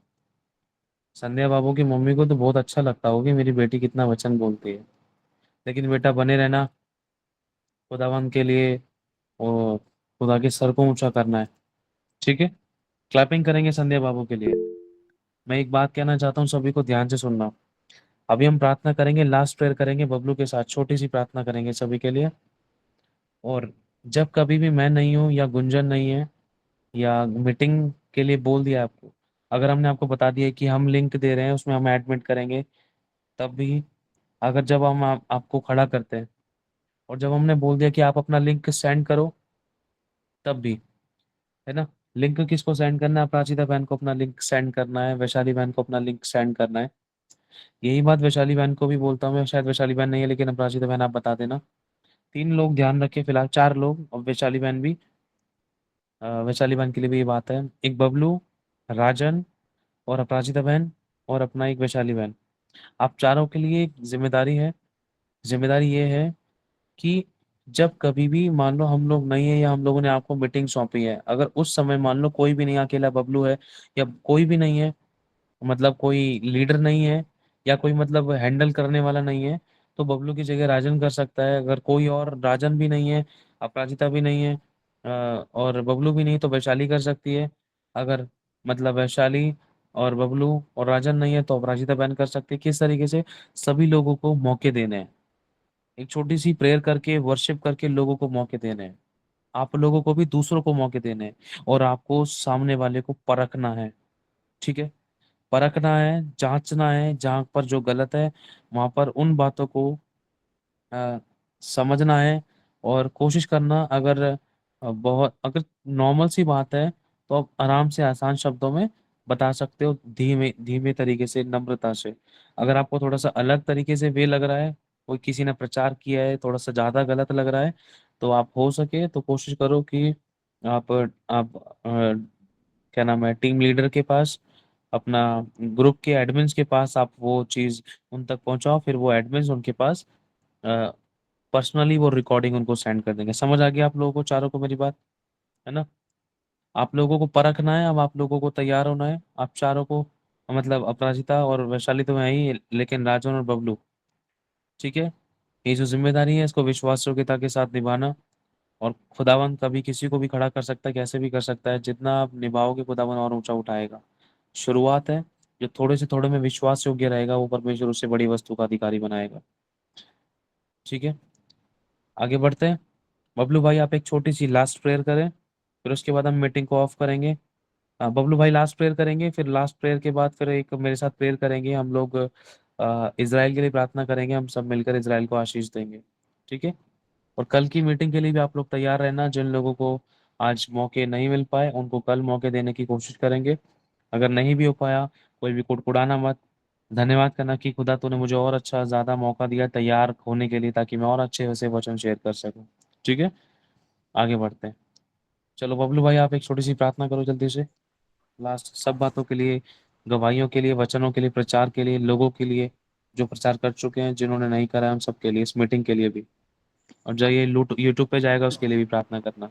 संध्या बाबू की मम्मी को तो बहुत अच्छा लगता होगा कि मेरी बेटी कितना वचन बोलती है। लेकिन बेटा बने रहना खुदावन के लिए, और खुदा के सर को ऊंचा करना है। ठीक है, क्लैपिंग करेंगे संध्या बाबू के लिए। मैं एक बात कहना चाहता हूँ, सभी को ध्यान से सुनना। अभी हम प्रार्थना करेंगे, लास्ट प्रेयर करेंगे बबलू के साथ, छोटी सी प्रार्थना करेंगे सभी के लिए। और जब कभी भी मैं नहीं हूँ या गुंजन नहीं है या मीटिंग के लिए बोल दिया आपको, अगर हमने आपको बता दिया कि हम लिंक दे रहे हैं उसमें हम एडमिट करेंगे, तब भी अगर जब हम आपको खड़ा करते हैं और जब हमने बोल दिया कि आप अपना लिंक सेंड करो, तब भी, है ना, लिंक किसको सेंड करना है? अपराजिता बहन को अपना लिंक सेंड करना है, वैशाली बहन को अपना लिंक सेंड करना है। यही बात वैशाली बहन को भी बोलता हूँ मैं, शायद वैशाली बहन नहीं है लेकिन अपराजिता बहन आप बता देना। 3 लोग ध्यान रखे फिलहाल, 4 लोग, और वैशाली बहन भी। वैशाली बहन के लिए भी ये बात है, एक बबलू, राजन और अपराजिता बहन और अपना एक वैशाली बहन। आप चारों के लिए एक जिम्मेदारी है। जिम्मेदारी ये है कि जब कभी भी मान लो हम लोग नहीं है या हम लोगों ने आपको मीटिंग सौंपी है, अगर उस समय मान लो कोई भी नहीं, अकेला बबलू है या कोई भी नहीं है, मतलब कोई लीडर नहीं है या कोई मतलब हैंडल करने वाला नहीं है, तो बबलू की जगह राजन कर सकता है। अगर कोई और, राजन भी नहीं है, अपराजिता भी नहीं है, और बबलू भी नहीं, तो वैशाली कर सकती है। अगर मतलब वैशाली और बबलू और राजन नहीं है तो अपराजिता बहन कर सकती है। किस तरीके से? सभी लोगों को मौके देने हैं, एक छोटी सी प्रेयर करके, वर्शिप करके लोगों को मौके देने हैं। आप लोगों को भी दूसरों को मौके देने हैं, और आपको सामने वाले को परखना है। ठीक है, परखना है, जांचना है, जहां पर जो गलत है वहां पर उन बातों को अ, समझना है और कोशिश करना। अगर बहुत अगर नॉर्मल सी बात है तो आप आराम से आसान शब्दों में बता सकते हो, धीमे धीमे तरीके से, नम्रता से। अगर आपको थोड़ा सा अलग तरीके से वे लग रहा है, कोई किसी ने प्रचार किया है थोड़ा सा ज्यादा गलत लग रहा है, तो आप हो सके तो कोशिश करो कि आप क्या नाम है, टीम लीडर के पास, अपना ग्रुप के एडमिन्स के पास आप वो चीज उन तक पहुंचाओ, फिर वो एडमिन्स उनके पास पर्सनली वो रिकॉर्डिंग उनको सेंड कर देंगे। समझ आ गया आप लोगों को, चारों को मेरी बात, है ना? आप लोगों को परखना है, अब आप लोगों को तैयार होना है। आप चारों को, मतलब अपराजिता और वैशाली तो है ही, लेकिन राजन और बबलू, ठीक है, ये जो जिम्मेदारी है इसको विश्वास योग्यता के साथ निभाना। और खुदावन कभी किसी को भी खड़ा कर सकता है, कैसे भी कर सकता है। जितना आप निभाओगे खुदावन और ऊंचा उठाएगा। शुरुआत है, जो थोड़े से थोड़े में विश्वास योग्य रहेगा वो परमेश्वर उससे बड़ी वस्तु का अधिकारी बनाएगा। ठीक है, आगे बढ़ते हैं। बबलू भाई आप एक छोटी सी लास्ट प्रेयर करें, फिर उसके बाद हम मीटिंग को ऑफ करेंगे। बबलू भाई लास्ट प्रेयर करेंगे, फिर लास्ट प्रेयर के बाद फिर एक मेरे साथ प्रेयर करेंगे हम लोग। इज़राइल के लिए प्रार्थना करेंगे, हम सब मिलकर इज़राइल को आशीष देंगे। ठीक है, और कल की मीटिंग के लिए भी आप लोग तैयार रहना। जिन लोगों को आज मौके नहीं मिल पाए उनको कल मौके देने की कोशिश करेंगे। अगर नहीं भी हो पाया, कोई भी कुड़कुड़ाना मत, धन्यवाद करना कि खुदा तूने मुझे और अच्छा ज़्यादा मौका दिया तैयार होने के लिए, ताकि मैं और अच्छे से वचन शेयर कर सकूं। ठीक है, आगे बढ़ते हैं। चलो बबलू भाई आप एक छोटी सी प्रार्थना करो जल्दी से, लास्ट सब बातों के लिए, गवाहियों के लिए, वचनों के लिए, प्रचार के लिए, लोगों के लिए जो प्रचार कर चुके हैं, जिन्होंने नहीं करा है, हम सब के लिए, इस मीटिंग के लिए भी, और जो ये यूट्यूब पे जाएगा उसके लिए भी प्रार्थना करना।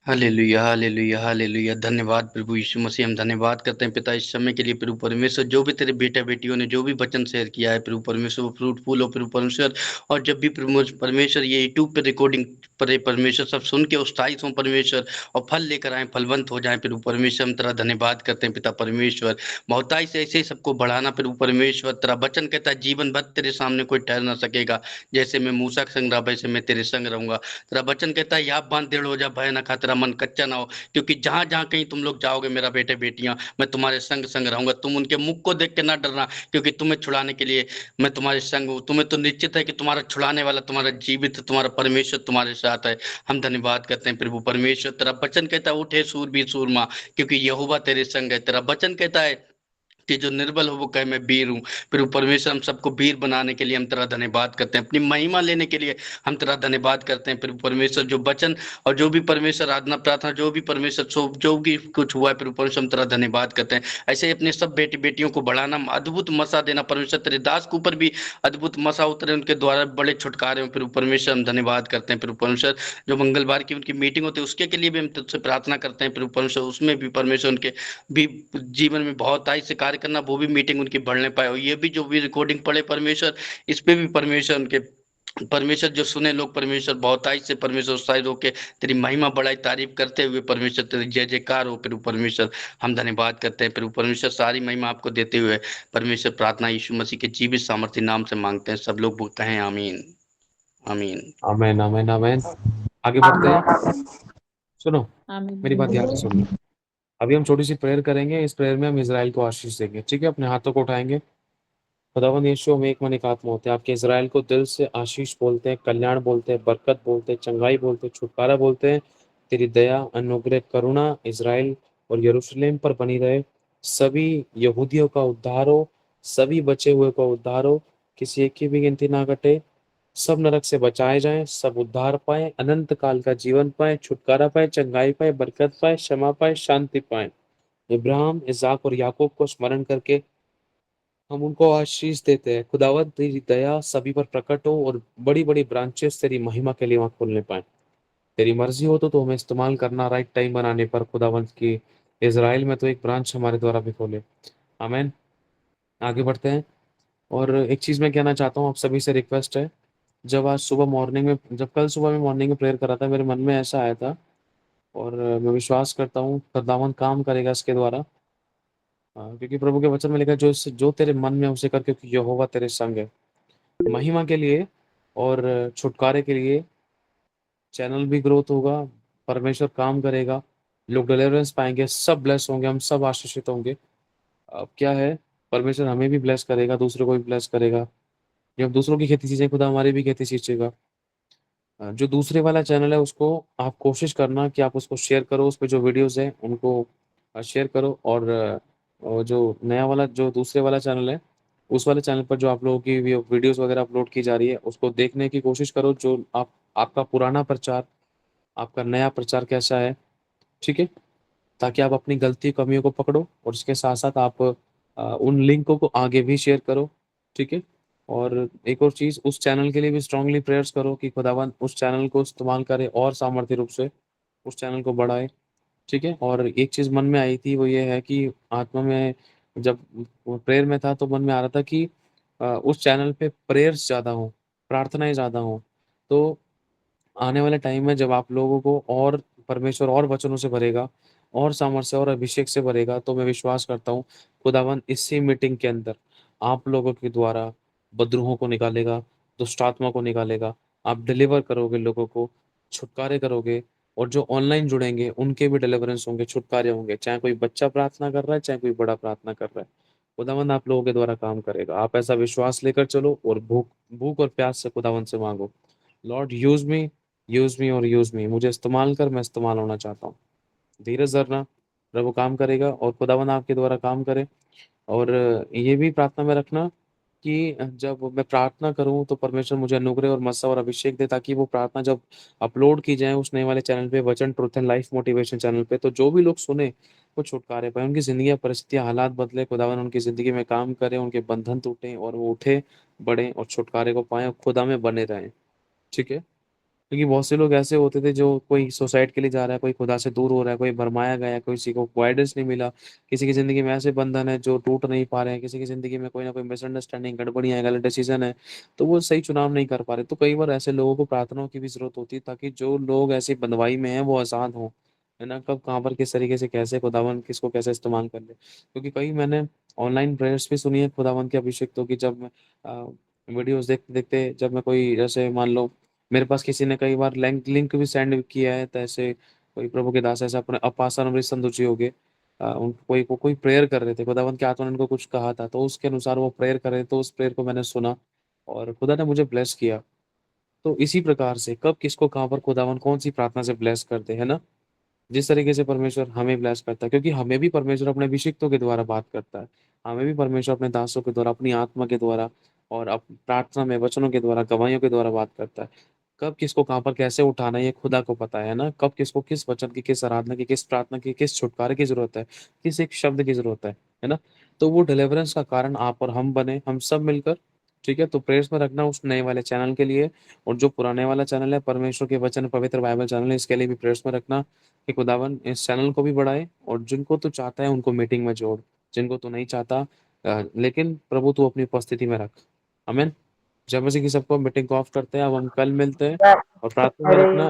Hallelujah hallelujah hallelujah. धन्यवाद प्रभु यीशु मसीह, हम धन्यवाद करते हैं पिता इस समय के लिए। प्रभु परमेश्वर जो भी तेरे बेटा बेटियों ने जो भी वचन शेयर किया है प्रभु परमेश्वर, वो फ्रूटफुल हो प्रभु परमेश्वर। और जब भी प्रभु परमेश्वर ये यूट्यूब पे रिकॉर्डिंग पर परमेश्वर सब सुन के उत्साहित हों परमेश्वर, और फल लेकर आए, फलवंत हो जाए प्रभु परमेश्वर। हम तेरा धन्यवाद करते हैं पिता परमेश्वर। बहुताई से ऐसे ही सबको बढ़ाना प्रभु परमेश्वर। तेरा वचन कहता है जीवन भर तेरे सामने कोई ठहर ना सकेगा। जैसे मैं मूसा के संग रहा वैसे मैं तेरे संग रहूंगा। तेरा वचन कहता है या बांध दृढ़ हो जा, भय न खा, तेरा मन कच्चा ना हो, क्योंकि जहां जहां कहीं तुम लोग जाओगे मेरा बेटे बेटियां, मैं तुम्हारे संग संग रहूंगा। तुम उनके मुख को देख के ना डरना, क्योंकि तुम्हें छुड़ाने के लिए मैं तुम्हारे संग हूँ। तुम्हें तो निश्चित है कि तुम्हारा छुड़ाने वाला, तुम्हारा जीवित, तुम्हारा परमेश्वर तुम्हारे साथ है। हम धन्यवाद करते हैं प्रभु परमेश्वर। तेरा वचन कहता है उठे सूरबीर सूरमा, क्योंकि यहोवा तेरे संग है। तेरा वचन कहता है कि जो निर्बल हो वो कहे मैं वीर हूँ। प्रभु परमेश्वर हम सबको वीर बनाने के लिए हम तेरा धन्यवाद करते हैं, अपनी महिमा लेने के लिए हम तेरा धन्यवाद करते हैं प्रभु परमेश्वर। जो वचन और जो भी परमेश्वर आराधना प्रार्थना जो भी परमेश्वर जो भी कुछ हुआ है प्रभु परमेश्वर, हम तेरा धन्यवाद करते हैं। ऐसे ही अपने सब बेटी बेटियों को बढ़ाना, अद्भुत मसा देना परमेश्वर। तेरे दास के ऊपर भी अद्भुत मसा उतरे, उनके द्वारा बड़े छुटकारे हो प्रभु परमेश्वर। हम धन्यवाद करते हैं प्रभु परमेश्वर। जो मंगलवार की उनकी मीटिंग होती है उसके के लिए भी हम तुझसे प्रार्थना करते हैं प्रभु परमेश्वर। उसमें भी परमेश्वर उनके भी जीवन में बहुत आई से कार्य करना, वो भी मीटिंग उनकी बढ़ने पाए। और ये भी जो भी रिकॉर्डिंग पड़े परमेश्वर, इस पे भी परमेश्वर उनके परमेश्वर जो सुने लोग परमेश्वर बहुताई से परमेश्वर उत्साहित होकर तेरी महिमा बढ़ाई तारीफ करते हुए परमेश्वर तेरी जय जयकार हो प्रभु परमेश्वर। हम धन्यवाद करते हैं प्रभु परमेश्वर, सारी महिमा आपको देते हुए परमेश्वर। प्रार्थना यीशु मसीह के जीवित सामर्थ्य नाम से मांगते हैं, सब लोग वो कहें आमीन आमीन। आमेन आमेन आमेन। आगे बढ़ते हैं। सुनो, मेरी बात ध्यान से आमीन। सुनो। अभी हम छोटी सी प्रेयर करेंगे, इस प्रेयर में हम इजराइल को आशीष देंगे। ठीक है, अपने हाथों को उठाएंगे। खुदावंद यीशु, हम एक मन एक आत्मा होते हैं, आपके इजराइल को दिल से आशीष बोलते हैं, कल्याण बोलते हैं, बरकत बोलते हैं, चंगाई बोलते हैं, छुटकारा बोलते हैं। तेरी दया, अनुग्रह, करुणा इजराइल और यरूशलेम पर बनी रहे। सभी यहूदियों का उद्धार हो, सभी बचे हुए का उद्धार हो, किसी एक की भी गिनती ना घटे। सब नरक से बचाए जाएं, सब उद्धार पाए, अनंत काल का जीवन पाए, छुटकारा पाए, चंगाई पाए, बरकत पाए, क्षमा पाए, शांति पाए। इब्राहिम, इसाक और याकूब को स्मरण करके हम उनको आशीष देते हैं। खुदावंद तेरी दया सभी पर प्रकट हो और बड़ी बड़ी ब्रांचेस तेरी महिमा के लिए वहां खोलने पाए। तेरी मर्जी हो तो हमें इस्तेमाल करना राइट टाइम बनाने पर। खुदावंद की इजराइल में तो एक ब्रांच हमारे द्वारा भी खोले। आमीन। आगे बढ़ते हैं। और एक चीज मैं कहना चाहता हूँ, आप सभी से रिक्वेस्ट है, जब आज सुबह मॉर्निंग में, जब कल सुबह में मॉर्निंग में प्रेयर करा था, मेरे मन में ऐसा आया था, और मैं विश्वास करता हूँ खुदावंद काम करेगा इसके द्वारा। क्योंकि प्रभु के वचन में लिखा है, जो तेरे मन में उसे कर, क्योंकि यहोवा तेरे संग है। महिमा के लिए और छुटकारे के लिए चैनल भी ग्रोथ होगा, परमेश्वर काम करेगा, लोग डिलीवरेंस पाएंगे, सब ब्लेस होंगे, हम सब आशीषित होंगे। अब क्या है, परमेश्वर हमें भी ब्लेस करेगा, दूसरों को भी ब्लेस करेगा। जब दूसरों की खेती सींचे, खुदा हमारी भी खेती सींचेगा। जो दूसरे वाला चैनल है उसको आप कोशिश करना कि आप उसको शेयर करो, उस पर जो वीडियोस हैं उनको शेयर करो। और जो नया वाला, जो दूसरे वाला चैनल है, उस वाले चैनल पर जो आप लोगों की वीडियोस वगैरह अपलोड की जा रही है, उसको देखने की कोशिश करो। जो आपका पुराना प्रचार, आपका नया प्रचार कैसा है, ठीक है, ताकि आप अपनी गलती कमियों को पकड़ो, और इसके साथ साथ आप उन लिंकों को आगे भी शेयर करो। ठीक है, और एक और चीज़, उस चैनल के लिए भी स्ट्रांगली प्रेयर्स करो कि खुदावन उस चैनल को इस्तेमाल करे और सामर्थ्य रूप से उस चैनल को बढ़ाए, ठीक है? और एक चीज़ मन में आई थी, वो ये है कि आत्मा में जब प्रेयर में था तो मन में आ रहा था कि उस चैनल पे प्रेयर्स ज़्यादा हों, प्रार्थनाएँ ज़्यादा हों। तो आने वाले टाइम में जब आप लोगों को और परमेश्वर और वचनों से भरेगा, और सामर्थ्य और अभिषेक से भरेगा, तो मैं विश्वास करता हूँ खुदावन इसी मीटिंग के अंदर आप लोगों के द्वारा बदरूहों को निकालेगा, दुष्ट आत्मा को निकालेगा। आप डिलीवर करोगे लोगों को, छुटकारे करोगे, और जो ऑनलाइन जुड़ेंगे उनके भी डिलीवरेंस होंगे, छुटकारे होंगे। चाहे कोई बच्चा प्रार्थना कर रहा है, चाहे कोई बड़ा प्रार्थना कर रहा है। खुदावन आप लोगों के द्वारा काम करेगा। आप ऐसा विश्वास लेकर चलो और भूख भूख और प्यास से खुदावन से माँगो, लॉर्ड यूज़ मी और यूज़ मी। मुझे इस्तेमाल कर, मैं इस्तेमाल होना चाहता हूँ। धीरज धरना, प्रभु काम करेगा और खुदावन आपके द्वारा काम करे। और ये भी प्रार्थना में रखना कि जब मैं प्रार्थना करूँ तो परमेश्वर मुझे अनुग्रह और मसा और अभिषेक दे, ताकि वो प्रार्थना जब अपलोड की जाए उस नए वाले चैनल पे, वचन truth and life motivation channel पे, तो जो भी लोग सुने वो छुटकारे पाए, उनकी ज़िंदगी, परिस्थितियाँ, हालात बदले, खुदावन उनकी ज़िंदगी में काम करे, उनके बंधन टूटें और वो उठे, बढ़ें और छुटकारे को पाएँ और खुदा में बने रहें, ठीक है? क्योंकि बहुत से लोग ऐसे होते थे जो कोई सुसाइड के लिए जा रहा है, कोई खुदा से दूर हो रहा है, कोई भरमाया गया है, किसी को गाइडेंस नहीं मिला, किसी की ज़िंदगी में ऐसे बंधन है जो टूट नहीं पा रहे हैं, किसी की ज़िंदगी में कोई ना कोई मिसअंडरस्टैंडिंग, गड़बड़ियाँ हैं, गलत डिसीज़न है, तो वो सही चुनाव नहीं कर पा रहे। तो कई बार ऐसे लोगों को प्रार्थनाओं की भी ज़रूरत होती है, ताकि जो लोग ऐसी बँधुआई में हैं वो आज़ाद हों, है ना? कब, कहाँ पर, किस तरीके से, कैसे खुदावन किसको कैसे इस्तेमाल कर ले। क्योंकि कई मैंने ऑनलाइन प्रेयर्स भी सुनी है खुदावन के अभिषेक्तों की, जब मैं वीडियोज़ देखते-देखते, जब मैं कोई, जैसे मान लो मेरे पास किसी ने कई बार लिंक भी सेंड किया है, तो ऐसे कोई प्रभु के दास ऐसे अपने अपासन अमृत संधू जी हो गए, उन कोई प्रेयर कर रहे थे, खुदावंत की आत्मा ने उनको कुछ कहा था, तो उसके अनुसार वो प्रेयर कर रहे थे, तो उस प्रेयर को मैंने सुना और खुदा ने मुझे ब्लेस किया। तो इसी प्रकार से कब किसको कहाँ पर खुदावन कौन-सी प्रार्थना से ब्लेस करते, है ना? जिस तरीके से परमेश्वर हमें ब्लेस करता है, क्योंकि हमें भी परमेश्वर अपने अभिषिक्तों के द्वारा बात करता है। हमें भी परमेश्वर अपने दासों के द्वारा, अपनी आत्मा के द्वारा और प्रार्थना में वचनों के द्वारा, गवाहियों के द्वारा बात करता है। कब किसको कहाँ पर कैसे उठाना है, ये खुदा को पता है ना? कब किसको किस वचन की, किस आराधना की, किस प्रार्थना की, किस छुटकारे की ज़रूरत है, किस एक शब्द की ज़रूरत है ना? तो वो डिलीवरेंस का कारण आप और हम बने, हम सब मिलकर, ठीक है? तो प्रेयर्स में रखना उस नए वाले चैनल के लिए, और जो पुराने वाला चैनल है, परमेश्वर के वचन पवित्र बाइबल चैनल है, इसके लिए भी प्रेयर्स में रखना कि खुदावन इस चैनल को भी बढ़ाए, और जिनको तू चाहता है उनको मीटिंग में जोड़, जिनको तू नहीं चाहता लेकिन प्रभु तू अपनी उपस्थिति में रख। आमीन। जब मसीह की सबको मीटिंग को ऑफ करते हैं, अब हम कल मिलते हैं, और प्रार्थना में रखना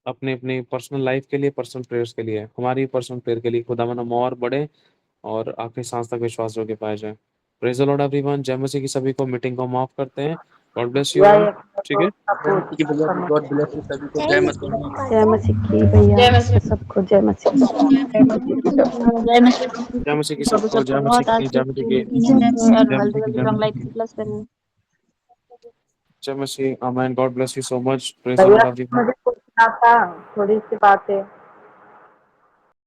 अपने पर्सनल लाइफ के लिए, पर्सनल प्रेयर्स के लिए, हमारी पर्सनल प्रेयर के लिए, खुदावन हम और बढ़े और आखिरी सांस तक विश्वास योग्य पाए जाए। Praise the Lord everyone. जय मसीह की सभी को, मीटिंग को हम ऑफ करते हैं। गॉड ब्लेस यू ऑल, ठीक है? जय मसीह की भैया, गॉड ब्लेस यू सभी को। जय मसीह की। जय मसीह की भैया, सबको जय मसीह। जय मसीह। जय मसीह की प्रभु सबको, सबको जय मसीह बहुत की, जय आशीष मसीह दे, की, और जय मसीह की, हल्दी जय लॉन्ग मसीह लाइफ की, प्लस करें। जय मसीह। आमीन। God bless you so much. Praise the भैया लॉर्ड एवरीवन। मुझे पूछना था थोड़ी सी बातें।